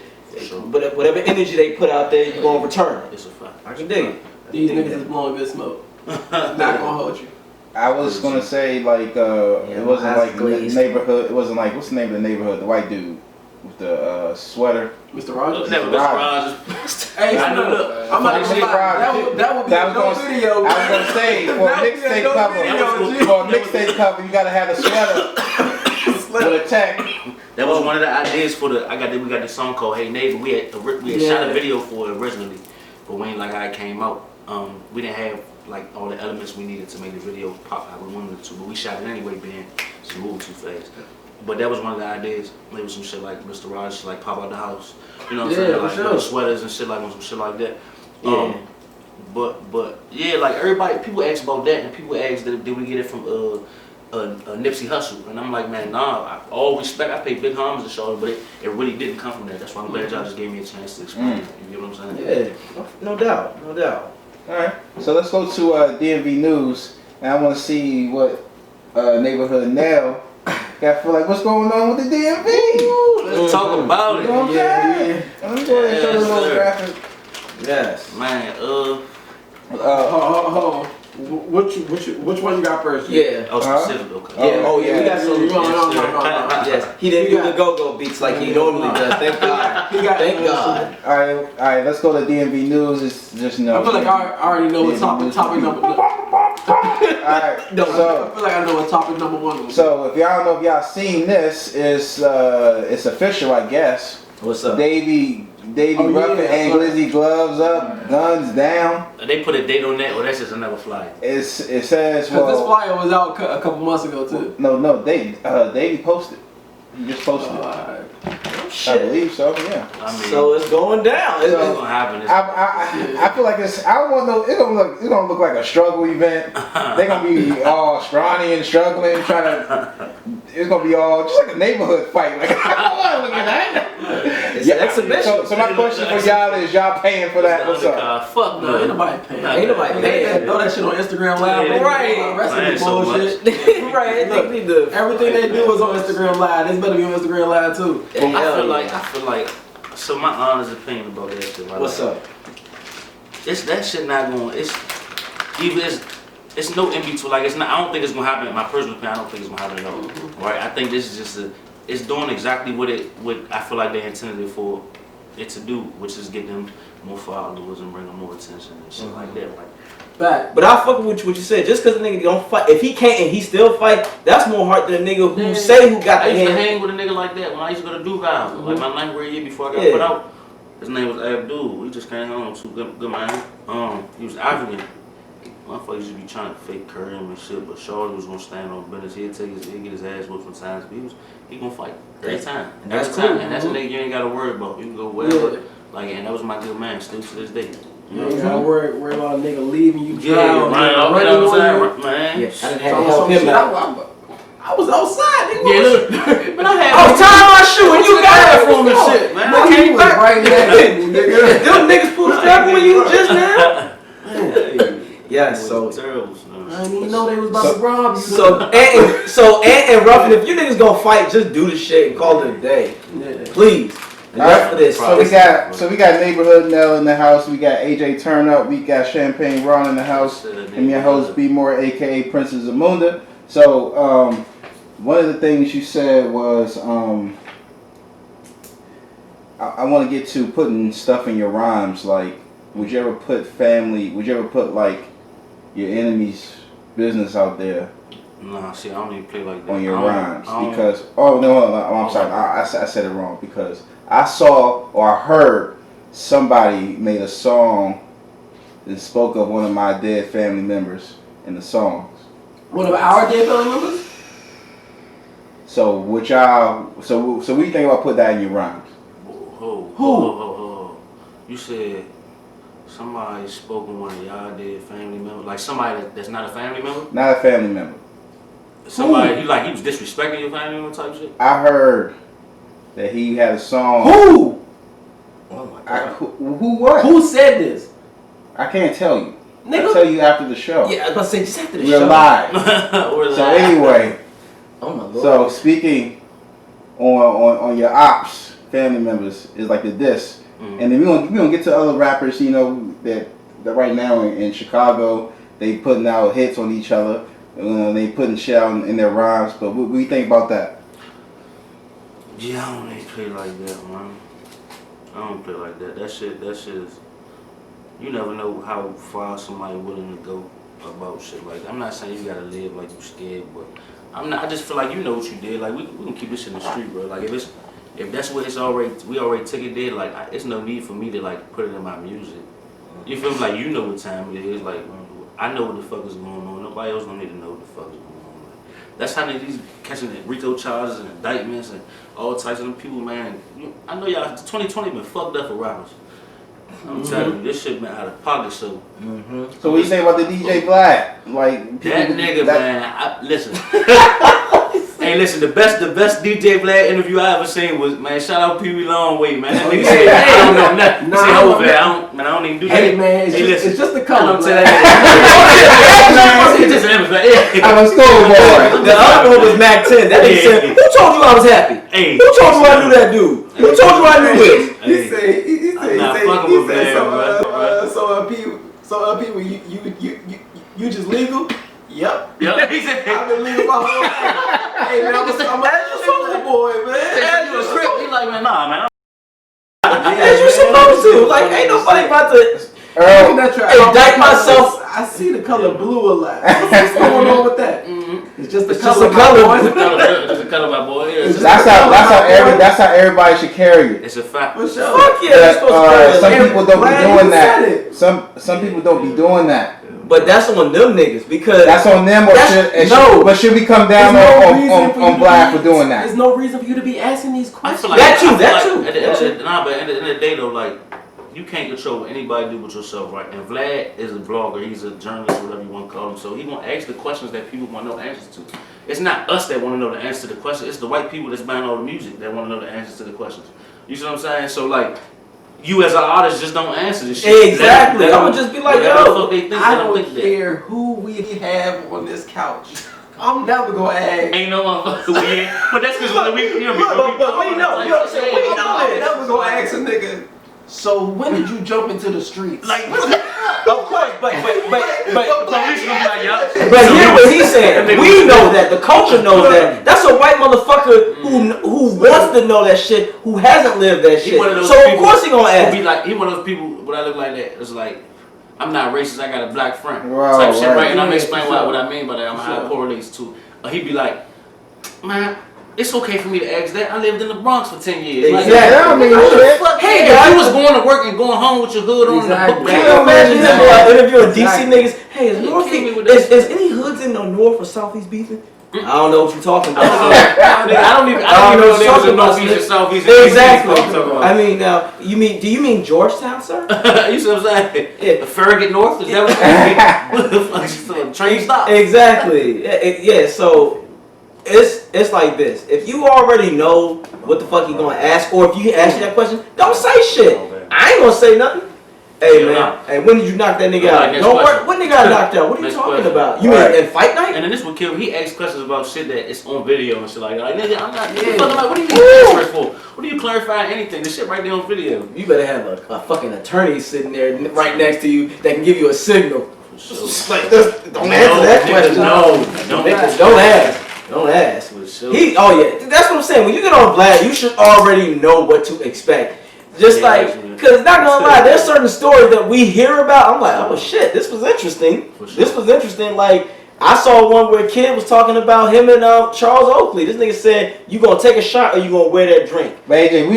But whatever energy they put out there, you're gonna return it. It's a fact. I can dig it. These niggas is blowing good smoke. Not gonna hold you. I was gonna say like it wasn't like neighborhood. It wasn't like, what's the name of the neighborhood? The white dude with the sweater. Mr. Rogers. Never Mr. Rogers. Hey, I know. Look, I'm not gonna lie. That would be a dope video. I was gonna say for a mixtape cover, you gotta have a sweater with a tech. That was one of the ideas for we got this song called Hey Neighbor. We had shot a video for it originally, but when like how it came out, we didn't have like all the elements we needed to make the video pop how we wanted it to, but we shot it anyway, being just moving too fast. But that was one of the ideas. Maybe some shit like Mr. Rogers, like pop out the house. You know what I'm saying? Like sweaters and shit like some shit like that. But yeah, like everybody, people ask about that, and people ask, did we get it from Nipsey Hussle? And I'm like, man, nah. All respect, I pay big homage to Shawty, but it really didn't come from that. That's why I'm glad y'all just gave me a chance to explain it. You get what I'm saying? Yeah, no doubt. All right, so let's go to DMV News, and I want to see what neighborhood Nell got for like what's going on with the DMV. Let's talk about You it. know what I'm saying? Let me go ahead and show this little graphic. Yes. Man, Hold on. Which one you got first? Yeah. oh, specific, okay. Yeah. Oh yeah. We got some. No. Yes. He didn't do the go-go beats like he normally does. Thank God. Thank God. All right, let's go to DMV News. It's just I feel like I already know what topic number. All right, I feel like I know what topic number 1 was. so if y'all know if y'all seen this, it's official, I guess. What's up? Davey Ruffin and Glizzy gloves up, guns down. They put a date on that, or that's just another flyer. It says Because this flyer was out a couple months ago too. No, Davey posted. He just posted it. I believe so. Yeah. I mean, So it's going down. it's gonna happen. I feel like it's. I don't want no. It's gonna look like a struggle event. They're gonna be all scrawny and struggling, trying to. It's gonna be all just like a neighborhood fight. Like I don't want to look at that. It's an exhibition. So my question for y'all is: y'all paying for that? What's up? Fuck No, ain't nobody paying. Ain't nobody paying. Throw that shit on Instagram Live. Yeah. Right. Rest of Man, the so bullshit. Right. Look, They need to. everything they do is on Instagram Live. This better be on Instagram Live too. I feel like. So my honest opinion about that shit. Right? What's up? That shit not going. It's no in between. Like it's not. I don't think it's gonna happen. In my personal opinion, I don't think it's gonna happen at all. Right? I think this is just it's doing exactly what I feel like they intended it for it to do, which is get them more followers and bring them more attention and shit like that. Like, Back. But I fuck with what you said. Just because the nigga don't fight, if he can't and he still fight, that's more heart than a nigga who say who got I the used to hand. hang with a nigga like that when I used to go to Duval. Like my 9th grade year before I got put out. His name was Abdul. We just came home to good man. He was African. Motherfuckers used to be trying to fake curry him and shit, but Shawty was gonna stand on business. He'd get his ass whooped sometimes, but he gonna fight every time. That's Every time. cool. And that's a nigga you ain't gotta worry about. You can go wherever. Like, and that was my good man, still to this day. You ain't gotta worry about a nigga leaving you Yeah, drown. man. running Man. on you. Yeah, I done had to help him out. I was outside, nigga. Yeah, look. But I had. I was tying my shoe and you got it from the shit, man. I came back right there, nigga. Them niggas pulled a strap on you just now. Yes, so terrible. I didn't even know they was about to rob you. and Ruffin, if you niggas gonna fight, just do the shit and call it a day, please. Enough of this. So we got neighborhood Nell in the house. We got AJ Turn Up. We got Champagne Ron in the house. And your host B More, aka Princess Zamunda. So one of the things you said was I want to get to putting stuff in your rhymes. Like, would you ever put like your enemy's business out there Nah, see, I don't even play like that. on your rhymes? Because I'm sorry, I said it wrong. Because I saw or I heard somebody made a song that spoke of one of my dead family members in the songs. One of our dead family members? So would y'all? So what do you think about put that in your rhymes? Who? You said somebody spoke of one of y'all dead family members, like somebody that's not a family member. Not a family member. Somebody he was disrespecting your family member type shit. I heard that he had a song. Who? Oh my God. Who what? Who said this? I can't tell you. Nigga? I'll tell you after the show. Yeah, I was about to say just after the We're show. live. Or So anyway, Oh my Lord. so speaking on your ops family members is like the diss, and then we gonna get to other rappers. You know that right now in Chicago they putting out hits on each other. They putting shit out in their rhymes. But what do you think about that? Yeah, I don't even play like that, man. I don't play like that. That shit is. You never know how far somebody willing to go about shit like that. I'm not saying you gotta live like you scared, but I just feel like you know what you did. Like we can keep this in the street, bro. Like if that's what we already took it there. Like it's no need for me to like put it in my music. You feel me? Like you know what time it is. Like I know what the fuck is going on. Nobody else don't need to know what the fuck is going on. Like, that's how these catching the RICO charges and indictments and all types of them people, man. I know y'all 2020 been fucked up for rappers. I'm telling you, this shit been out of pocket. So, So what you say about the DJ Vlad? Like that nigga, man. Listen. Hey, listen. The best DJ Vlad interview I ever seen was, man. Shout out Pee Wee Longway, man. That nigga said, I don't know nothing. He said, oh, Vlad, I don't even do that. Hey man, it's just the color. It's just an image, man. I'm a schoolboy. The other one was Mac 10. That nigga said, who told you I was happy? Hey, Who told you I knew that dude? Who told you I knew this? He said, people, you just legal? Yep. He said, I've been legal my whole life. Hey man, I'm a school boy, man. He like, man, nah, man. As you supposed to. Like, ain't nobody about to indict myself. I see the color blue a lot. What's going on with that? It's just the It's color. just the color. Just a color, my boy. That's how everybody should carry it. It's a fact. For sure. Fuck yeah, you're supposed to carry Some it. people don't be Glad doing you that. said it. Some people don't be doing that. But that's on them niggas because That's on them, or but should we come down on Black for doing that? There's no reason for you to be asking these I questions. feel like, That too. But at the end of the day, though, like, you can't control what anybody do with yourself, right? And Vlad is a blogger, he's a journalist, whatever you want to call him. So he gonna ask the questions that people want to know answers to. It's not us that want to know the answer to the question. It's the white people that's buying all the music that want to know the answers to the questions. You see what I'm saying? So like, you as an artist just don't answer this shit. exactly. I would just be like, yo, I don't care who we have on this couch. I'm never gonna ask. Ain't no motherfucker weird. But that's because we I'm never gonna ask a nigga. So when did you jump into the streets? Like, of course, but police gonna be like, y'all. But here's what he's saying. We know that. The culture knows that. That's a white motherfucker who wants to know that shit, who hasn't lived that shit. So of course he gonna ask. He one of those people. When I look like that, it's like, I'm not racist. I got a black friend. Right, Type shit, right? And I'm Yeah, explaining for sure. what I mean by that. How it correlates to. He'd be like, man, it's okay for me to ask that. I lived in the Bronx for 10 years. Like, Exactly. I mean, shit. hey, if you was going to work and going home with your hood on Exactly. and the Can book you imagine him interviewing DC Exactly. niggas? Hey, is any hoods in the north or southeast beefing? I don't know what you're talking about. I don't even know if there was a northeast or southeast. Exactly. I I mean, now do you mean Georgetown, sir? you see what I'm saying? Yeah. The Farragut North? Is that what the fuck? So, train stop. Exactly. Yeah. So it's like this. If you already know what the fuck you gonna ask, or if you ask you that question, don't say shit. I ain't gonna say nothing. Hey man, hey, when did you knock that nigga out? Next Don't worry, question. what nigga got knocked out? What are you Next talking question. about? You Right. mean in fight night? And then this would kill. He asks questions about shit that is on video and shit like nigga, I'm not. Yeah. What do you need answers for? What do you clarify anything? The shit right there on video. You better have a fucking attorney sitting there right next to you that can give you a signal. Like, don't answer that question. Don't ask. Don't ask. That's what I'm saying. When you get on Vlad, you should already know what to expect. Just because not gonna lie, there's certain stories that we hear about. I'm like, oh shit, this was interesting. This was interesting. Like, I saw one where a kid was talking about him and Charles Oakley. This nigga said, you gonna take a shot or you gonna wear that drink? But AJ,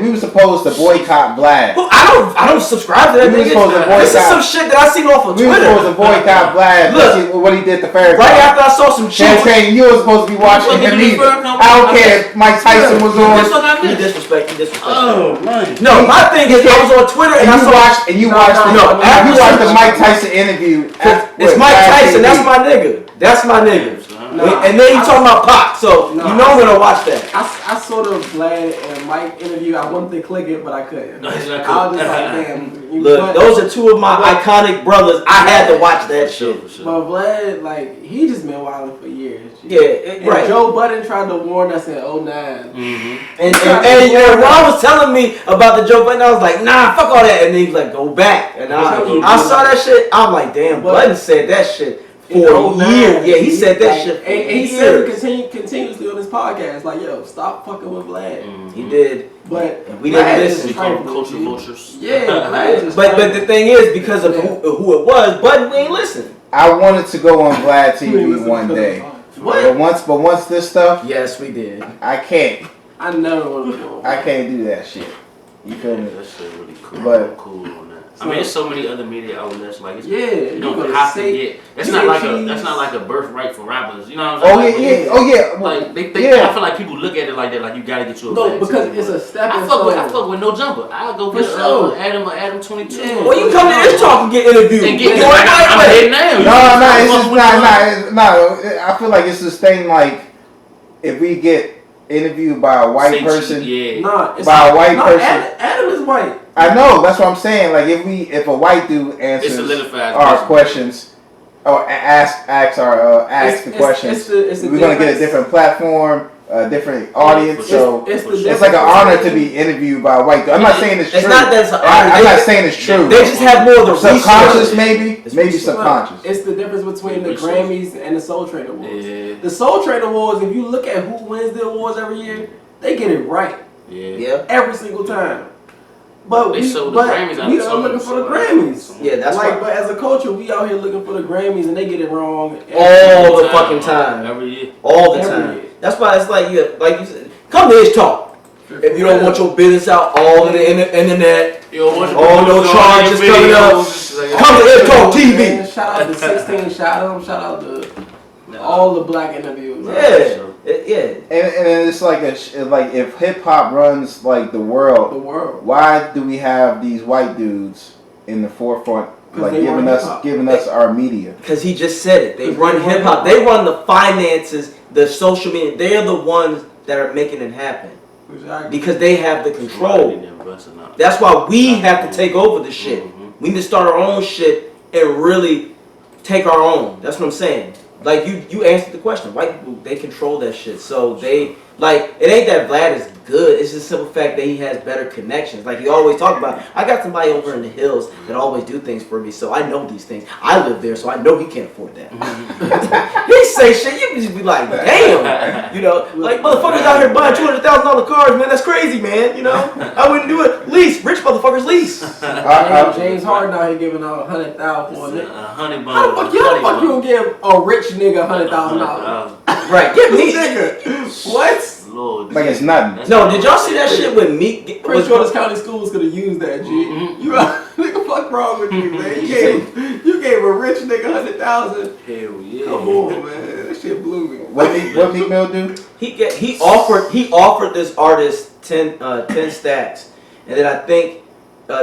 we were supposed to boycott Vlad. Well, I don't subscribe to that We nigga. was supposed to This is boycott. some shit that I seen off of We were Twitter. supposed to boycott Vlad. Look. See what he did to Farrakhan. Right after I saw some shit. Saying you were supposed to be watching him either. I don't care if Mike Tyson was on. He disrespect. Oh man. No, my thing is I was on Twitter and I saw. You watched the Mike Tyson interview. It's Mike Tyson. That's my nigga. That's my nigga. And then you talking about Pac, so you know I'm gonna watch that. I saw the Vlad and Mike interview. I wanted to click it, but I couldn't. No, it's not I was cool. just like, damn. Look, those are two of my iconic brothers. I had to watch that shit. But Vlad, like, he just been wilding for years. Yeah, And right. Joe Budden tried to warn us in 09. And Ron was telling me about the Joe Budden. I was like, nah, fuck all that. And then he was like, go back. And I saw that shit. I'm like, damn, Budden said that shit for years. Yeah, he said that shit for and he years. said it continuously on his podcast, like, yo, stop fucking with Vlad. He did. But we didn't Vlad listen. is We call them trifling, culture dude. vultures. Yeah, Vlad is just But trifling. the thing is, because of who it was, Budden, we ain't listen. I wanted to go on Vlad TV one day. What? But once this stuff, Yes, we did. I can't. I never want to go. I can't do that shit. You feel me? That shit really cool. But- Cool on that. I mean, there's so many other media outlets. Like, it's, yeah, you don't have to get. That's not like a birthright for rappers. You know what I'm saying? Oh yeah. Like I feel like people look at it like that. Like you gotta get you a bag. Because it's a stepping I stone. fuck with No Jumper. I'll go For get sure. Adam 22. Yeah. Well, you come to Ishtalk and get interviewed. And get I'm I'm now. No, it's just no. I feel like it's this thing like if we get interviewed by a white person, by a white person. Adam is white. I know, that's what I'm saying. Like if a white dude answers our questions or asks the questions, we're gonna get a different platform, a different audience. It's like an honor to be interviewed by a white dude. I'm not saying it's true. It's not that it's an honor. I'm not saying it's true. They just have more of the subconscious, maybe subconscious. It's the difference between the Grammys and the Soul Train Awards. Yeah. The Soul Train Awards, if you look at who wins the awards every year, they get it right. Yeah. Every single time. But we are looking for the Grammys. Yeah, that's like. But as a culture, we out here looking for the Grammys, and they get it wrong all the fucking time. Every year, all the time. That's why it's like you said, come to Ishtalk. If you don't want your business out all in the internet, all no charges coming up, come to Ishtalk TV. Shout out to 16. Shout out to all the black interviews. Yeah. And it's like if hip hop runs like the world, why do we have these white dudes in the forefront, like giving us our media? Because he just said it. They run hip hop. They run the finances, the social media. They're the ones that are making it happen. Exactly. Because they have the control. That's why we have to take over the shit. We need to start our own shit and really take our own. That's what I'm saying. Like you answered the question. White people, they control that shit. So they like it ain't that Vlad is good. It's just the simple fact that he has better connections. Like he always talk about. I got somebody over in the hills that always do things for me, so I know these things. I live there, so I know he can't afford that. He say shit, you just be like, damn, you know, like motherfuckers out here buying $200,000 cars, man. That's crazy, man. You know, I wouldn't do it. Lease, rich motherfuckers lease. James Harden out here giving out $100,000 for it. How the fuck you gonna give a rich nigga $100,000? Right, get me, nigga. What? Lord, like it's nothing. No, did y'all see that shit with Meek? Prince George's County Schools could have used that, G. You nigga, fuck wrong with you, man? You gave a rich nigga $100,000. Hell yeah. Come on, man. That shit blew me. What Meek Mill do? He offered this artist 10 stacks, and then I think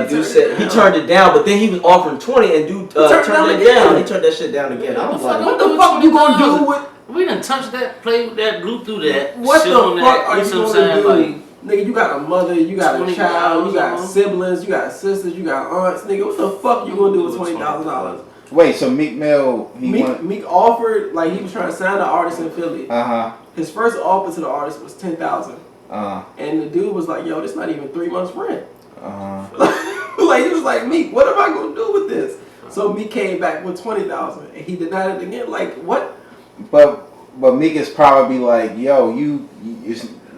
dude said he turned it down, but then he was offering 20, and dude turned it down. He turned that shit down again. I was like, what the fuck you gonna do with? We done touched that, played with that, blew through that. What the fuck are you gonna do? Like, nigga, you got a mother, you got a child, you got siblings, you got sisters, you got aunts. Nigga, what the fuck you gonna do with $20,000? Wait, so Meek Mill, Meek offered, like he was trying to sign an artist in Philly. His first offer to the artist was $10,000. And the dude was like, yo, this not even 3 months rent. Like he was like, Meek, what am I gonna do with this? So Meek came back with $20,000 and he denied it again. Like what? But Meek is probably like, yo, you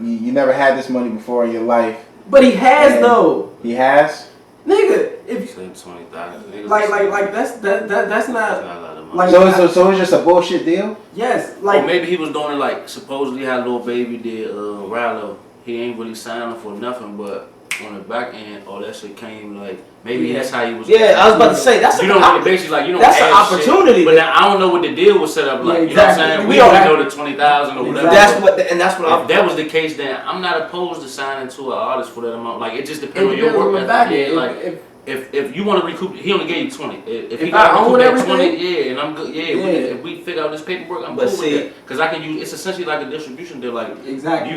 never had this money before in your life. But he has though. He has. Nigga, if you say 20,000, like that's not like so it's just a bullshit deal. Yes, like or maybe he was doing it like supposedly how Lil Baby did Rallo. He ain't really signing for nothing, but on the back end, all that shit came like maybe that's how he was. Yeah, I was about to say that's you don't basically like you don't. That's an opportunity. But now I don't know what the deal was set up like. Yeah, exactly. You know what I'm saying? We only know the 20,000 or whatever. That's what. If that was the case, then I'm not opposed to signing to an artist for that amount. Like it just depends on your work ethic. Yeah, like if you want to recoup, he only gave you 20. If he got to recoup that 20, and I'm good. Yeah, if we figure out this paperwork, I'm cool with that. Because I can use. It's essentially like a distribution deal. Like exactly.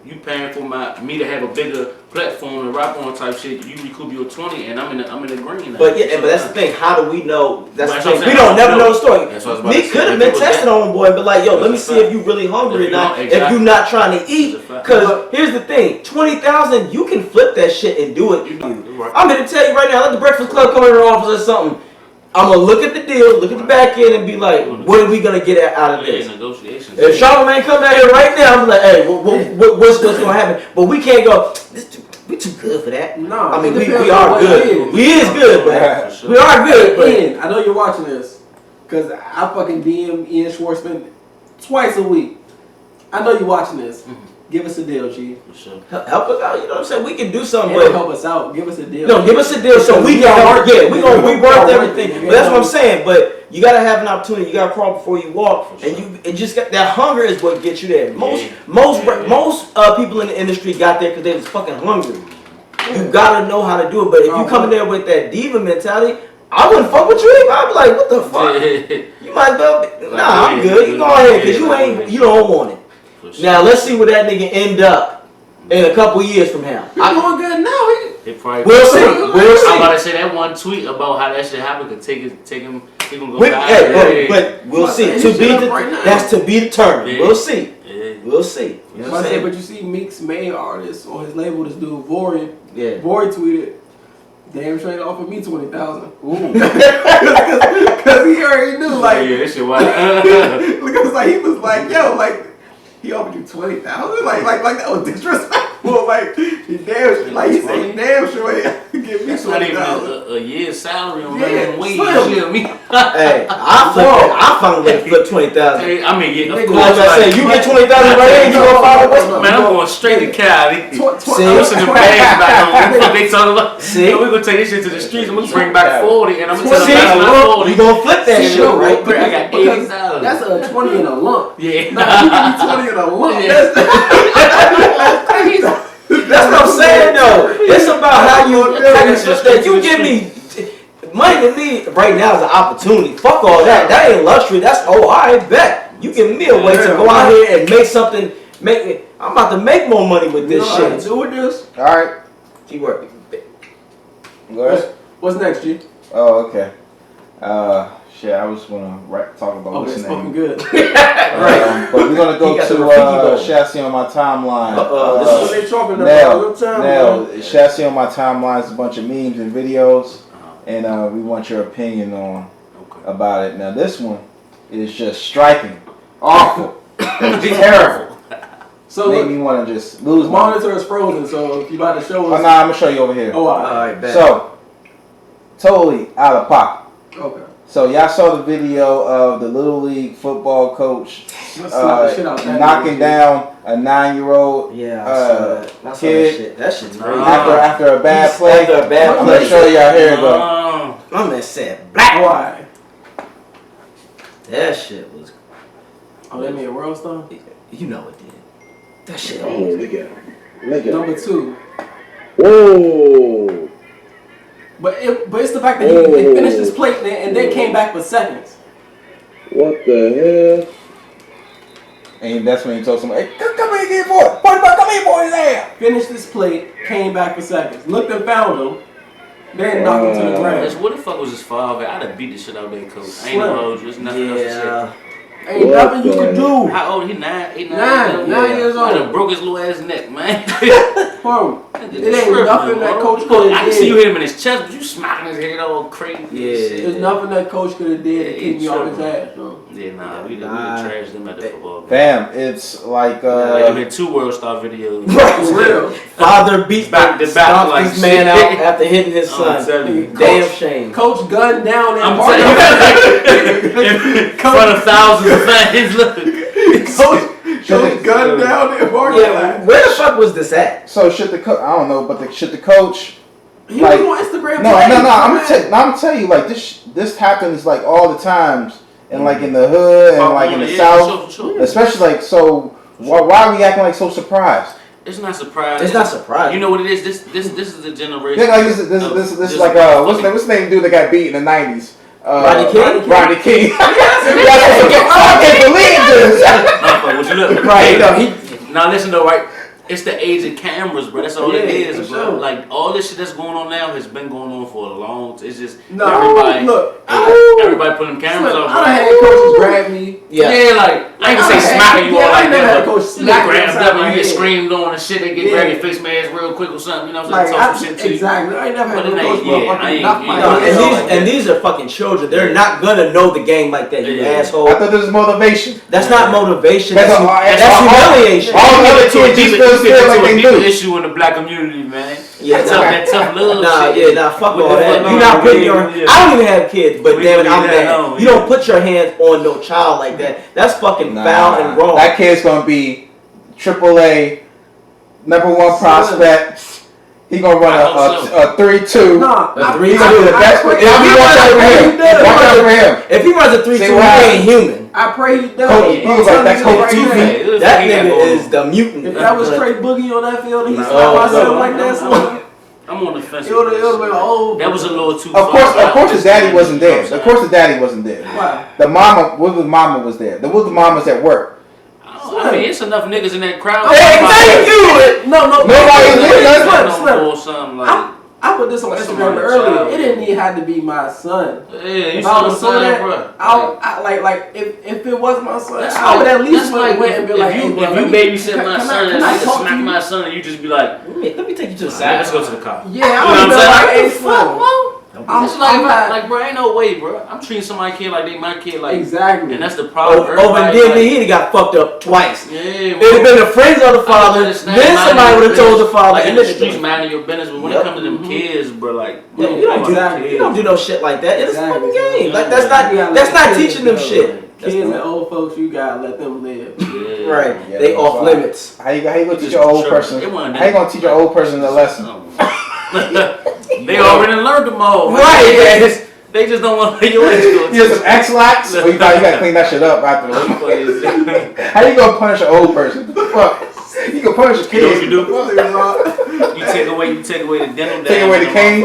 You paying for me to have a bigger platform to rap on type shit. You recoup your 20, and I'm in the green. Now. But but that's the thing. How do we know? That's the thing. We don't never know the story. Nick could have been testing on boy, but like, yo, let me see if you really hungry or not. If you not trying to eat, because here's the thing: 20,000, you can flip that shit and do it. I'm gonna tell you right now. Let the Breakfast Club come in your office or something. I'm gonna look at the deal, look at the back end, and be like, what are we gonna get out of this? Negotiations. If Charlamagne come down here right now, I'm like, hey, what's gonna happen? But we can't go. We too good for that. No, I mean we are good. We is good, but we are good. But Ian, I know you're watching this, cause I fucking DM Ian Schwartzman twice a week. I know you're watching this. Give us a deal, Chief. For sure. Help us out. You know what I'm saying? We can do something, And but help us out. Give us a deal. no, give us a deal so we can work. Yeah, we work everything. But that's what I'm saying. But you gotta have an opportunity. You gotta crawl before you walk, and it just got that hunger is what gets you there. Most people in the industry got there because they was fucking hungry. You gotta know how to do it. But if you come in there with that diva mentality, I wouldn't fuck with you. I'd be like, what the fuck? You might well. Nah, I'm good. You go ahead because you don't want it. Now let's see where that nigga end up in a couple years from now. I'm doing good now. We'll see. I'm about to say that one tweet about how that shit happened could take him. He gonna go die. But we'll see. That's to be determined. Yeah. We'll see. Yeah. We'll see. You know what I'm saying? But you see, Meek's main artist on his label, this dude Vori. Yeah. Vori tweeted, "Damn straight offered me 20,000." Because he already knew, like, yeah, that shit wild. Because like he was like, yo, like. He offered you 20,000, like that was disrespectful. Like he said, damn sure give me 20,000. Not even a year's salary on minimum wage. Hey, I found a way to flip 20,000. Hey, I mean, yeah, of Like course. I said, you get 20,000 right here, you gonna follow West. Man, I'm going straight to Cali. See, Listen to bags back home. They talking about. See, we're gonna take this shit to the streets. I'm gonna bring back 40, and I'm gonna tell them that's not 40. You gonna flip that shit, right? I got 80,000. That's a 20 in a lump. Yeah. Nah, you give me 20 in a lump. Yeah. That's what I'm saying, though. It's about how you give me money to me right now is an opportunity. Fuck all that. That ain't luxury. That's I bet. You give me a way to go out here and make something. I'm about to make more money with this shit. Do with this. All right. Keep working. Go ahead. What's next, G? Oh, okay. Shit, I was gonna talk about what's it's the fucking name. good. But we're gonna go to Chassis on my timeline. This is what they talking Nell, about. Nell, Chassis on my timeline is a bunch of memes and videos, and we want your opinion on about it. Now this one is just striking, awful, it's terrible. So made me want to just lose. The monitor is frozen, so if you about to show us. Oh, nah, I'm gonna show you over here. Oh, all right, bet. So totally out of pocket. Okay. So y'all saw the video of the Little League football coach knocking down a 9-year-old kid. That shit's crazy. After a bad play. After a bad I'm play. gonna show y'all. Here you go. My man said black. Why? That shit was. Oh, that made World Star? You know it did. That shit. Number 2. Whoa. But it's the fact that he finished his plate and then came back for seconds. What the hell? And that's when he told somebody, hey, come here, get boy. Come here, boy, his ass. Finished his plate, came back for seconds. Looked and found him. Then knocked him to the ground. What the fuck was his father? I'd have beat the shit out of that coach. I ain't no hold you. There's nothing else to say. Ain't nothing you can do. How old? He 9 years old. I done broke his little ass neck, man. Bro, it ain't nothing that coach could have I can see you hit him in his chest, but you smacking his head all crazy. Yeah. There's nothing that coach could have did to keep me off his ass, bro. Yeah, nah, we trashed them at the football game. Fam, it's like Like hit 2 World Star videos. For real. Father beats back to back like this man out after hitting his son. Damn shame. Coach gunned down I'm telling you, in front of thousands of fans. Look, Coach gunned down in parking lot. Where the fuck was this at? So should the coach? I don't know, but should the coach? He was on Instagram. No. I'm telling you, like this happens like all the times, and like in the hood and like in the South, sure. especially like so. Why are we acting like so surprised? It's not surprising. It's not surprising. You know what it is? This is the generation. Yeah, like this is like what's the name dude that got beat in the '90s? Rodney King. Rodney King. I can't believe this. What you look Right. Now listen though, right? It's the age of cameras, bro. That's all it is, bro. Sure. Like all this shit that's going on now has been going on for a long. It's just everybody putting cameras up. I done had coaches grab me. Yeah, like I ain't gonna say smacking you all like that, but you get grabbed up and you get head. screamed on and shit. They get grab your face mask real quick or something. You know what I'm saying? Talk some shit to you. Exactly. I ain't never had But no it coach ain't- yeah, I ain't- knock my you know, head. And these are fucking children. They're not gonna know the game like that, you asshole. I thought this was motivation. That's not motivation. That's That's humiliation. All the other kids just feel like they do. Issue in the black community, man. Yeah, that tough love shit. Fuck With all the that. fuck You're on, not putting yeah, your. yeah. I don't even have kids, but We damn it, do I'm that, mad. no, You don't put your hands on no child like that. That's fucking foul and wrong. That kid's gonna be AAA number one prospect. He gonna run a 3-2. Nah, He gonna be the best. Watch out for him. If he runs a 3-2, he ain't human. I pray he does. Coach, he was like that Coach TV. That nigga is the mutant. If that was Trey Boogie on that field, and he slapped myself like that, so I'm on the fence. it would have been old. That was a little too. Of course, his daddy wasn't there. Of course, his daddy wasn't there. Why? The mama was there. The mama was at work. I mean, it's enough niggas in that crowd. Hey, thank you. No, Nobody Slim. I put this on Instagram earlier. It didn't even have to be my son. Yeah, you If I was saw that, bro. if it was my son, That's I would like- at least that's like went and be like, if hey, you bro, babysit my son and I talk to smack you? my son and you just be like, Let me take you to the "Alright, side. let's go to the car." Yeah, You know I what I'm would be saying? like, Like, hey, what the fuck, Slim. bro? I'm It's like, not- bro, ain't no way, bro. I'm treating somebody kid like they my kid, like Exactly. and that's the problem. Over and Everybody, then he got fucked up twice. yeah, It'd have been the friends of the father, then somebody would have told the father, Like in and the then streets, minding your business. But when it Yep. comes to them kids, bro, like You don't do no shit like that. It's a Exactly. fucking game. Like You gotta that's let not kids teaching them go. shit. Kids and old folks, you gotta let them live. Yeah. Right. Yeah, They that's off why. limits. How you gonna teach Just an old tripping. person? It wasn't How you gonna teach an old person a lesson? They already learned them all. Right. They just don't want to pay your education. You have some X-lax? Or you gotta clean that shit up after the How you gonna punish an old person? What the fuck? You can punish a kid. You know what you do? You take away the dental. Take away the cane?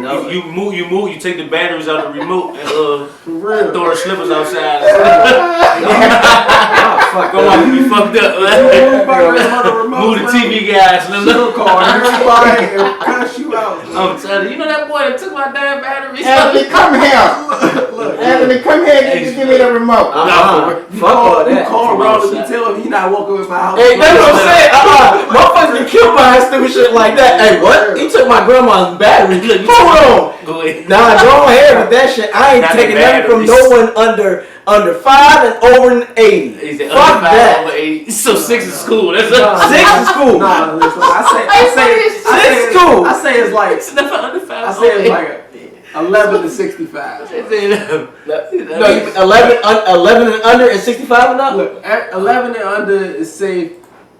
No. You move. You take the batteries out of the remote and real. throw the slippers outside. Fuck Go on, be fucked up. Move the TV guys. Call everybody and cuss you out. I'm telling you know that boy that took my damn batteries. Anthony, come here. Anthony, come here and give me the remote. Fuck all You that. call Ronald and tell him he not walking with my house. Hey, that's what I'm saying. Motherfuckers get killed by stupid shit like that. Hey, what? He took my grandma's battery. Hold on. Go ahead. Nah, go ahead with that shit. I ain't Not taking the nothing from batteries. no one under 5 and over 80. He said, Fuck that. 8. So 6 in school. That's Nah. 6 in school. Nah, listen. I say it's like It's never under 5. I say it's like 11 to 65. No, 11 and under and 65 and up? Look, 11 and under is safe.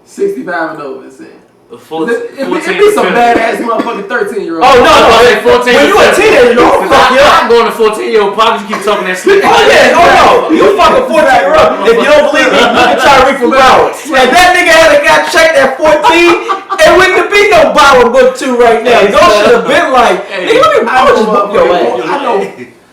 65 and over is safe. It be some badass motherfucking 13-year-old. Oh, no. 14. When you a teenager, don't fuck you up. I'm going to 14-year-old pockets. You keep talking that slick. Oh yeah, no. You fucking 14-year-old. If you don't believe me, look at Tyreek from Broward. If that nigga had got checked at 14, it wouldn't be no Bible book 2 right now. Y'all should have been like, nigga, let me just book your ass. I know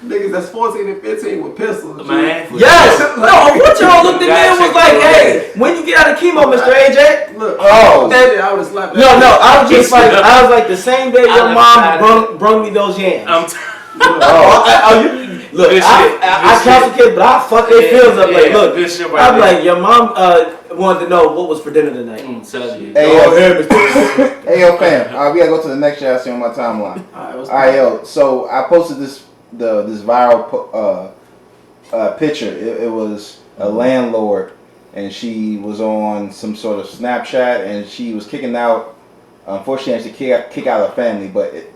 niggas that's 14 and 15 with pistols. Man. Yes. No, what y'all looked at me and was like, hey, when you get out of chemo, Mr. AJ? Look, Oh. I would have slapped that. No, I was like the same day your mom brung me those yams. Look, I counsel kids, but I fuck their feels up. Like, look, I'm like, your mom wanted to know what was for dinner tonight. Hey, yo, fam. We gotta go to the next shit I see on my timeline. Alright, yo. So I posted this viral picture. It was a landlord, and she was on some sort of Snapchat, and she was kicking out. Unfortunately, she kick out her family, but it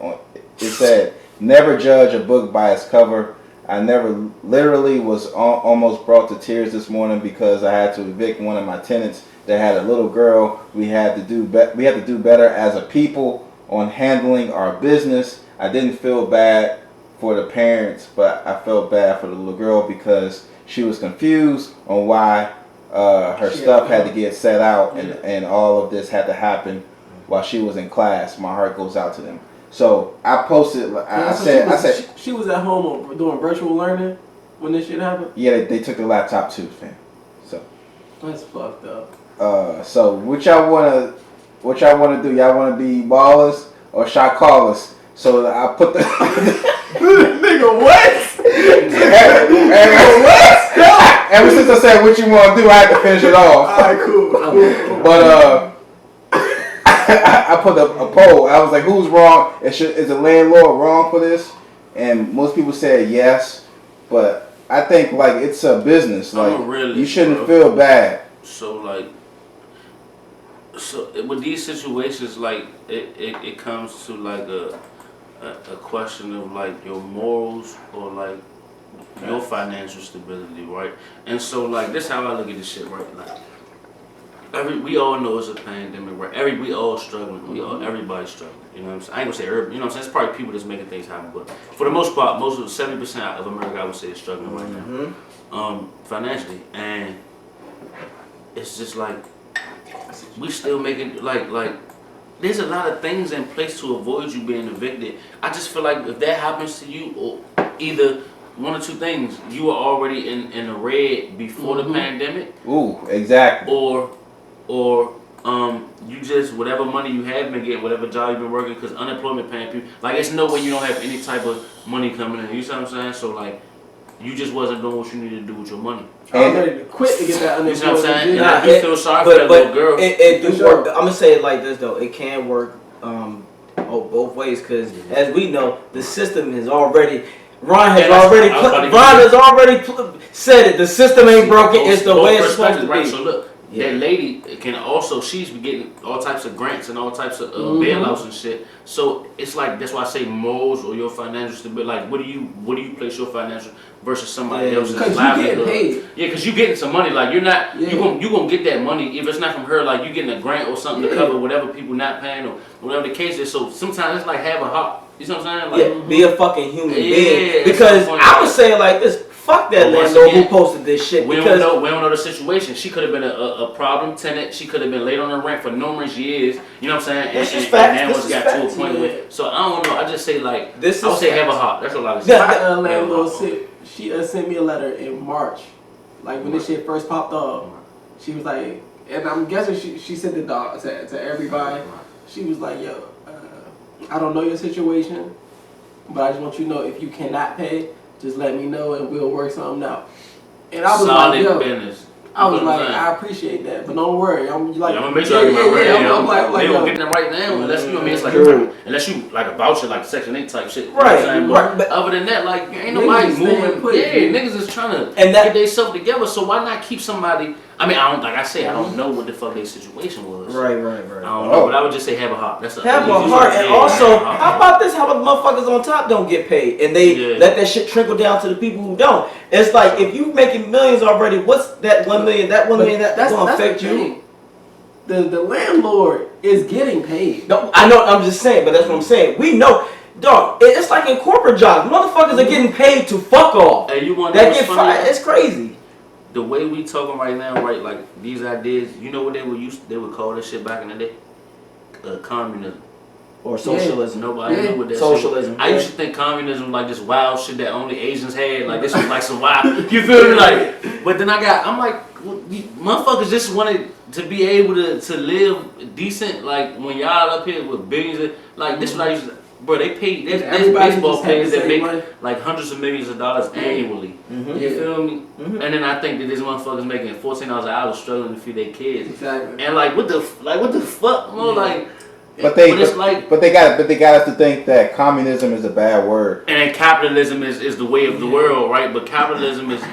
said, "Never judge a book by its cover." I literally was almost brought to tears this morning because I had to evict one of my tenants that had a little girl. We had to do better as a people on handling our business. I didn't feel bad for the parents, but I felt bad for the little girl because she was confused on why her stuff had to get set out and all of this had to happen while she was in class. My heart goes out to them. So I posted. I said she was at home doing virtual learning when this shit happened. Yeah, they took the laptop too, fam. So that's fucked up. So what y'all wanna do? Y'all wanna be ballers or shot callers? So I put the nigga what? Ever since I said what you want to do, I had to finish it off. Alright, cool. But I put a poll. I was like, who's wrong? Is the landlord wrong for this? And most people said yes. But I think like it's a business. Like you shouldn't feel bad. So with these situations, like it comes to like a question of like your morals or like your financial stability, right? And so like this is how I look at this shit, right? Like we all know it's a pandemic, right? We all struggling. Everybody's struggling. You know what I'm saying? I ain't gonna say everybody. You know what I'm saying? It's probably people that's making things happen, but for the most part, most of 70% of America, I would say, is struggling right now, financially, and it's just like we still making like. There's a lot of things in place to avoid you being evicted. I just feel like if that happens to you, or either one or two things, you were already in the red before the pandemic. Ooh, exactly. Or you just, whatever money you have been getting, whatever job you've been working, because unemployment paying people, like, it's no way you don't have any type of money coming in. You see what I'm saying? So, like, you just wasn't doing what you needed to do with your money. I was ready to quit to get that unemployment. You see what I'm saying? Nah, And I feel sorry for that little girl. It do work. I'm gonna say it like this though. It can work both ways, because as we know, the system is already. Ron has already said it. The system ain't broken. It's the way it's supposed to be. So look, that lady can also, she's getting all types of grants and all types of bailouts and shit. So it's like, that's why I say morals or your financial stability. Like, what do you place your financial versus somebody else's livelihood? Paid. Yeah, because you getting some money. Like, you're not you gonna get that money if it's not from her. Like, you getting a grant or something to cover whatever people not paying or whatever the case is. So sometimes it's like have a heart. You know what I'm saying? Like, be a fucking human being. Because I was saying like this. Fuck that landlord who posted this shit. We don't know the situation. She could have been a problem tenant. She could have been late on her rent for numerous years. You know what I'm saying? And now it's got to a point where. So I don't know. I just say like I would say have a heart. That's what I would say. My landlord she sent me a letter in March, like when this shit first popped off. She was like, and I'm guessing she sent it to everybody. She was like, yo, I don't know your situation, but I just want you to know if you cannot pay, just let me know and we'll work something out. And I was like, yo, business. I was like, I appreciate that, but don't worry. I'm like, I'm gonna make sure I get my rent. They don't get them right now unless you know what I mean. It's like unless you like a voucher, like Section 8 type shit. Right. But other than that, like ain't nobody moving. Niggas is trying to get themselves together. So why not keep somebody? I mean, I don't know what the fuck their situation was. Right. I don't know, but I would just say have a heart. That's have a heart, and also, how about this? How about the motherfuckers on top don't get paid, and they let that shit trickle down to the people who don't? It's like if you making millions already, what's that 1 million? That 1 million that's gonna affect you. The landlord is getting paid. No, I know. I'm just saying, but that's what I'm saying. We know. Dog, it's like in corporate jobs, motherfuckers are getting paid to fuck off. Hey, you want that get fired? It's crazy. The way we talking right now, right? Like these ideas, you know what they would call this shit back in the day? Communism. Or socialism. Nobody knew what that socialism. Shit was. I used to think communism was like this wild shit that only Asians had. Like this was like some wild. You feel me? Like, but then I'm like, well, motherfuckers just wanted to be able to live decent. Like when y'all up here with billions, like this is what I used to. Bro, they pay. There's baseball players that make like hundreds of millions of dollars annually. You feel me? And then I think that these motherfuckers making $14 an hour struggling to feed their kids. Exactly. And like what the fuck, bro? Like. But they got us to think that communism is a bad word. And then capitalism is the way of the world, right? But capitalism is.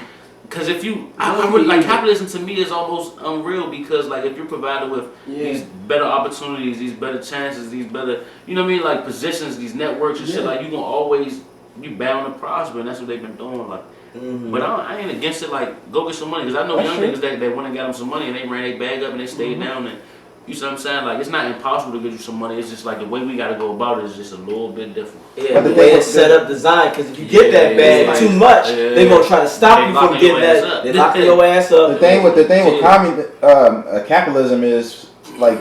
Because if you, capitalism to me is almost unreal because like if you're provided with these better opportunities, these better chances, these better, you know what I mean, like positions, these networks and shit, like you gonna always, you bound to prosper, and that's what they've been doing, like. But I ain't against it, like go get some money, because I know young niggas that went and got them some money and they ran their bag up and they stayed down and. You see what I'm saying? Like, it's not impossible to get you some money. It's just like the way we got to go about it is just a little bit different. Yeah, the way it's set up, designed. Because if you get that bag too much, they're going to try to stop you from getting that. They're locking your ass up. The thing with capitalism is, like,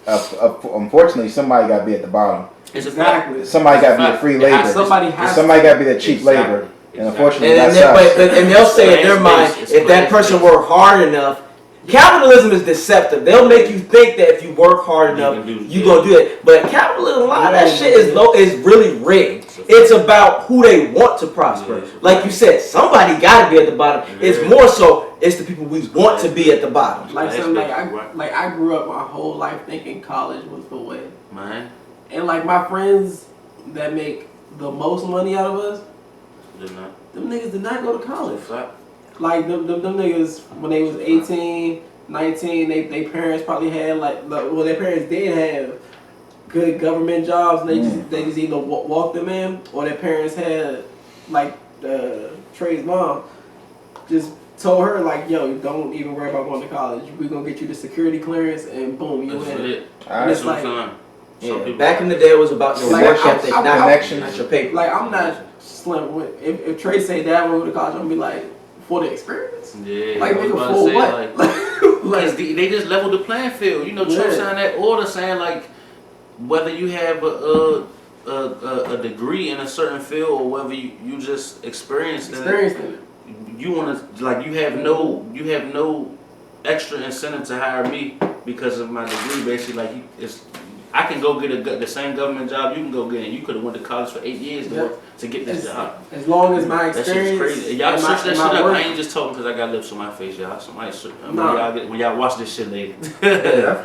unfortunately, somebody got to be at the bottom. Exactly. Somebody got to be a free labor. Somebody got to be the cheap labor. And unfortunately, that's us. And they'll say in their mind, if that person worked hard enough, capitalism is deceptive. They'll make you think that if you work hard enough, you're going to do it. But capitalism, a lot of that shit is really rigged. It's about who they want to prosper. Like you said, somebody got to be at the bottom. It's more so, it's the people we want to be at the bottom. I grew up my whole life thinking college was the way. Man. And like my friends that make the most money out of us, them niggas did not go to college. Like them niggas when they was 18, 19, they parents probably had their parents did have good government jobs and they just either walked them in, or their parents had like Trey's mom just told her like, yo, don't even worry about going to college. We're gonna get you the security clearance, and boom, you That's in. it. And it's like, Yeah, back in the day, it was about your Like, work ethic, not connections. not your paper. like I'm not slim. If Trey say that when we go to college, I'm gonna be like, for the experience. Yeah, Like I was nigga, about to for say, what? like, Like, they just leveled the playing field. You know, Trump Yeah. signed that order saying like whether you have a degree in a certain field or whether you just experienced it, you want to like you have no extra incentive to hire me because of my degree. Basically, like I can go get the same government job you can go get, and you could have went to college for 8 years to get this job. As long as my That experience. shit's crazy. Y'all and search that and shit my up. work- I ain't just talking because I got lips on my face, y'all. Somebody search. Nah. When y'all watch this shit later.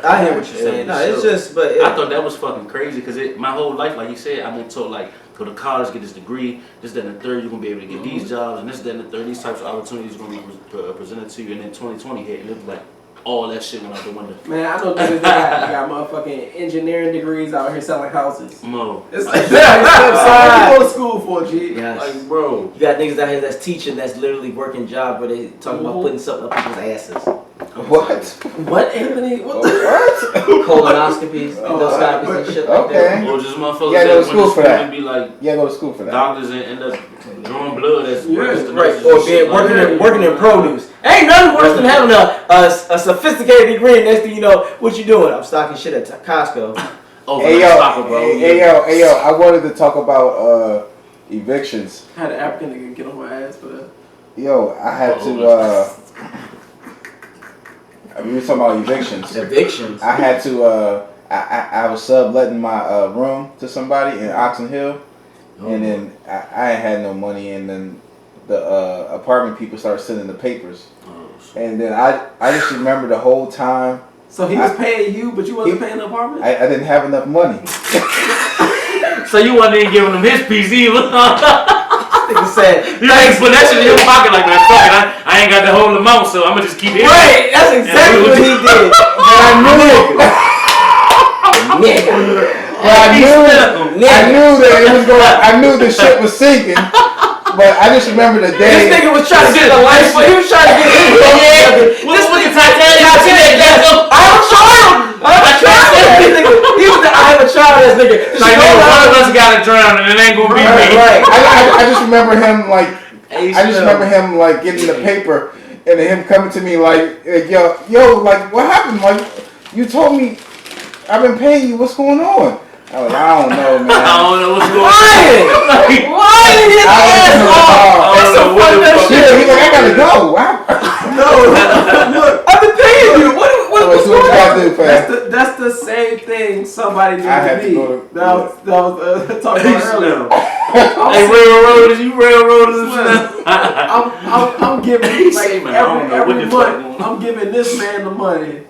I hear what you're saying. No, it's just, but I thought that was fucking crazy because my whole life, like you said, I've been told like go to college, get this degree, this, that, and the third, you're gonna be able to get these jobs, and this, that, and the third, these types of opportunities are gonna be presented to you. And then 2020 hit, and it was like all that shit went out the window. Man, I know niggas that got motherfucking engineering degrees out here selling houses. Mo, It's like, what you go to school for, G? yes. like bro, You got niggas out here that's teaching, that's literally working job where they talking about putting something up people's asses. What? What, Anthony? What the? What? Colonoscopies, endoscopies, and shit like Okay. that. or just motherfuckers Yeah, go to that school went for to that. and be like Yeah, go to school for that. doctors and end up drawing blood as Yeah, registered Right, nurses or and shit being like working in produce. Ain't nothing worse than having a sophisticated degree, and next thing you know, what you doing? I'm stocking shit at Costco. Oh, Hey Taco yo, Bell, hey yo, I wanted to talk about evictions. I had an African nigga get on my ass for that. Yo, I had to. We were talking about evictions. Evictions. I had to. I was subletting my room to somebody in Oxon Hill, and then I ain't had no money, and then the apartment people started sending the papers, and then I just remember the whole time. So he was paying you, but you wasn't paying the apartment? I didn't have enough money. So you wasn't even giving him his piece either. Nigga said, You ain't put that shit in your pocket like that. Fuck it, I ain't got the whole amount, so I'm gonna just keep it. right, that's exactly what he did. I knew Nigga. that it was going. I knew the ship was sinking, but I just remember the This day. nigga was trying to get a life, but he was trying to get his This nigga Titanic. I have a child. He was the I have a child ass nigga. Like nigga, one of us gotta drown, and it ain't gonna be me. Right. I just remember him like. I just remember him like getting the paper and then him coming to me like yo, like what happened? Like you told me I've been paying you. What's going on? I was like, I don't know, man. I don't know what's going on. Why did his ass off? That's some fucked up shit. He's like, I gotta go. Look, I've been paying you. What's So what you going gotta on? do, fam? that's the same thing somebody did I had to to me. go to- That was talking about earlier. Hey, railroaders, you railroaders. I'm giving He like say, man, I don't know what every the fuck going month. on. I'm giving this man the money,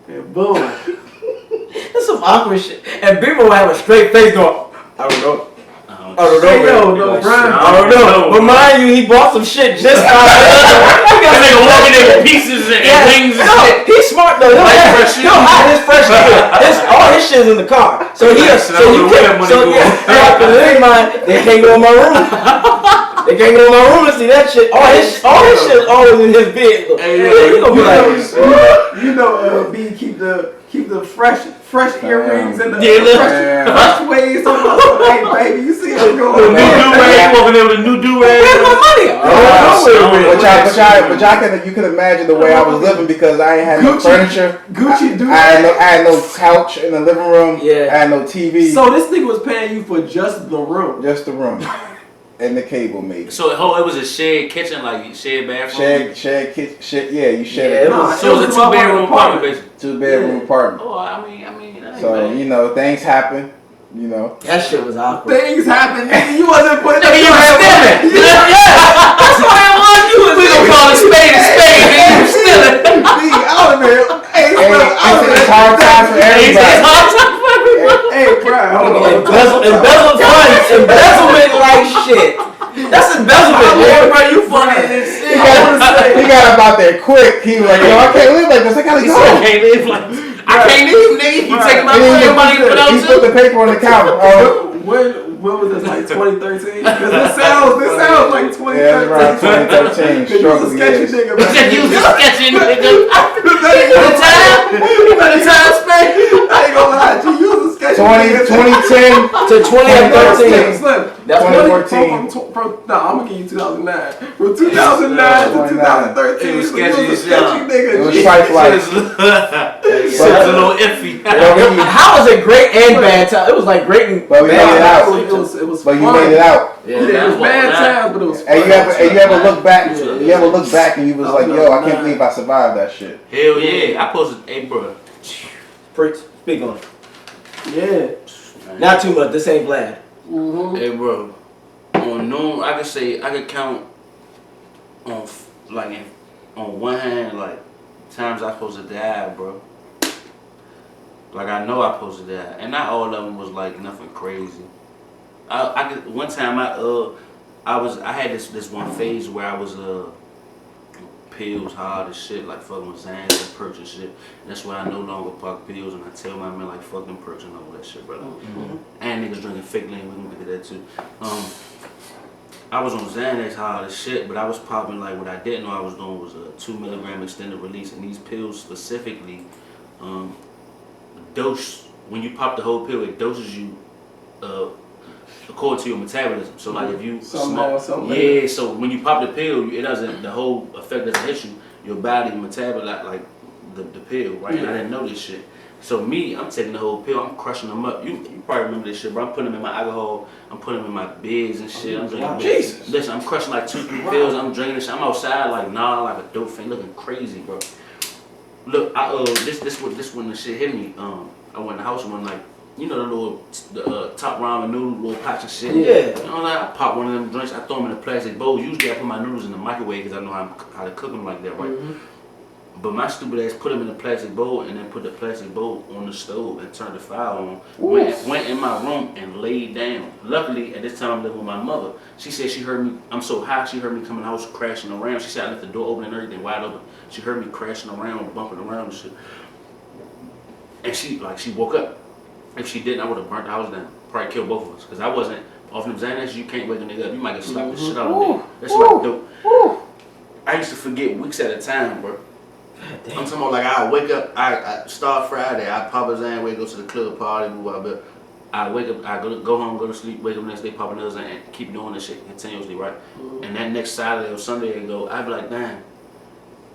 and boom. That's some awkward shit. And people will have a straight face going, I don't know. I don't know. Hey, yo, man. no, Like, Brian. shit, I don't know. But mind you, he bought some shit just out of That nigga walking in with pieces and wings and no, shit. he's smart though. He'll hide his fresh shit. All his shit is in the car. So he, Yeah, so so you where can't. that money So go? yeah, because in mind, they can't go in my room. They can't go in my room and see that shit. All his shit is always in his vehicle. Hey, You gonna be like, You know, B keep the fresh earrings and the Yeah, fresh waves. Hey, baby, you see what's going New on? do-rag, walking in with a new do-rag. where's my money? But you can imagine the way I was living because I ain't had no Gucci- furniture. Gucci do I had no couch in the living room. Yeah. I had no TV. So this nigga was paying you for just the room. Just the room and the cable maybe. So it was a shared kitchen, like shared bathroom. Shared kitchen. Yeah, you shared Yeah, a it was- So it was a 2-bedroom apartment, basically. 2-bedroom apartment. Oh, I mean, that ain't So bad. you know things happen. You know. That shit was awkward. Things happen, nigga. You wasn't putting Nigga, you was stealing. That's what it was. You was We gonna call a spade, nigga. You stealing. out of there. Hey, It's hard times for It's everybody. hard time for everybody. Hey, Brian, hold on. Embezzlement funds. Embezzlement like shit. That's embezzlement, man. Bro, you funny as shit. He got up out there quick. He was like, yo, I can't live like this. I gotta He go. said, I can't live like I can't leave, nigga. You taking my And then money, put out he put the too. paper on the counter. When What was this, like 2013? Because this sounds like 2013. Yeah, it was around 2013. He was a sketchy nigga, man. You was a sketchy nigga. The time span. I ain't gonna lie, G, you was a sketchy nigga. 2010 to 2013. Slim. That's 2014. I'm gonna give you 2009. From 2009 to 2013, It was you sketchy was a sketchy nigga. It was G. Stripe Life. Shit was a little iffy. How was it great and bad time? It was like great and But we made it bad. out. It was But you fun. made it out. Yeah, it was bad times, but it was fun. And you ever look back? You ever look back and you was like, yo, I can't believe I survived that shit. Hell yeah. I posted, hey, bro. Preach. Speak on it. Yeah. Not too much. This ain't Vlad. Mm-hmm. Hey, bro. On normal, I could count on, on one hand, like, times I supposed to die, bro. Like, I know I supposed to die. And not all of them was, like, nothing crazy. One time I had this one phase where I was pills hard as shit, like fucking with Xans and perks and shit. And that's why I no longer pop pills, and I tell my men like fucking perks and all that shit, brother. And niggas drinking fake lean, we gonna get to that too. I was on Xanax hard as shit, but I was popping like what I didn't know I was doing was a 2 milligram extended release, and these pills specifically dose when you pop the whole pill, it doses you according to your metabolism. So like if you smoke, so when you pop the pill, it doesn't, the whole effect doesn't hit you. Your body metabolize like the pill, right? And I didn't know this shit. So me, I'm taking the whole pill, I'm crushing them up. You probably remember this shit, bro. I'm putting them in my alcohol, I'm putting them in my beers and shit. I'm drinking. Jesus. Listen, I'm crushing like 2-3 pills. I'm drinking this shit. I'm outside like like a dope fiend, looking crazy, bro. Look, this when the shit hit me. I went in the house one like, you know the top ramen noodle, little pots of shit. Yeah. You know, like, I pop one of them drinks, I throw them in a plastic bowl. Usually I put my noodles in the microwave because I know how to cook them like that, right? But my stupid ass put them in a plastic bowl and then put the plastic bowl on the stove and turned the fire on. Went in my room and laid down. Luckily, at this time I'm living with my mother. She said she heard me, I'm so high, she heard me coming in the house crashing around. She said I left the door open and everything wide open. She heard me crashing around, bumping around and shit. And she woke up. If she didn't, I would have burnt the house down. Probably killed both of us. Because I wasn't off them Xanax, you can't wake a nigga up. You might get slapped the shit out of me. That's like dope. I used to forget weeks at a time, bro. I'm talking about like I wake up, I start Friday, I pop a Xan, go to the club, party, move out, but I wake up, I go home, go to sleep, wake up the next day, pop another Xan, and keep doing this shit continuously, right? And that next Saturday or Sunday I'd be like, damn,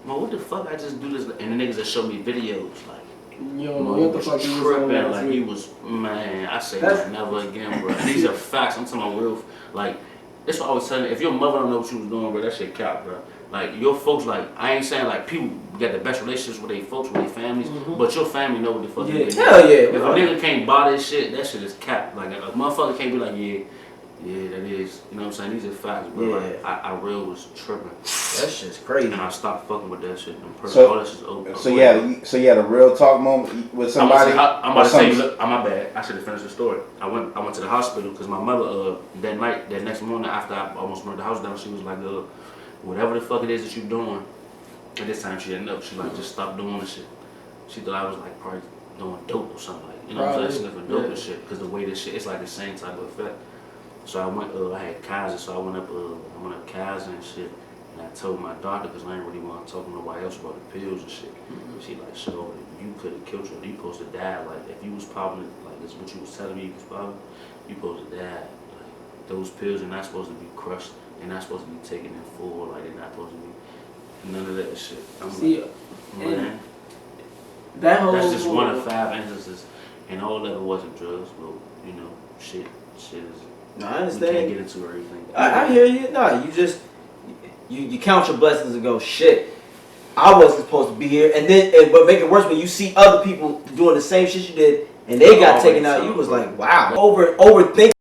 man, what the fuck I just do this? And the niggas that show me videos, like, you don't know what the fuck you was on tripping, last like week. he was, man, I say that never again, bro. And these are facts, I'm talking about real, like, that's what I was telling you, if your mother don't know what you was doing, bro, that shit cap, bro. Like, your folks, like, I ain't saying, like, people got the best relationships with their folks, with their families, but your family know what the fuck you doing. Hell yeah. If a nigga can't buy this shit, that shit is capped. Like, a motherfucker can't be like, yeah, that is, you know what I'm saying? These are facts, bro. Yeah. Like, I real was tripping. That shit's crazy. And I stopped fucking with that shit. So- all that shit's over. So you had a real talk moment with somebody. I'm about to say, look, my bad. I should have finished the story. I went to the hospital because my mother, that next morning after I almost burned the house down, she was like, whatever the fuck it is that you're doing, at this time she didn't know. She like, just stop doing the shit. She thought I was like probably doing dope or something, like, you know what I'm saying? Sniffing dope and shit, because the way this shit, it's like the same type of effect. So I went, I had Kaiser, so I went up Kaiser and shit, and I told my doctor, because I didn't really want to talk to nobody else about the pills and shit. She like, so you could have killed you, you supposed to die. Like, if you was popping it, like, this is what you was telling me you was popping, you supposed to die. Like, those pills are not supposed to be crushed. They're not supposed to be taken in full, like they're not supposed to be none of that shit. See, man, that whole that's just one of 5 instances, and all of it wasn't drugs, but you know, shit is. No, I We understand. can't get into everything. I hear you. No, you just you count your blessings and go, shit, I wasn't supposed to be here. And then, but make it worse when you see other people doing the same shit you did, and they got taken out. You was like, wow, overthinking.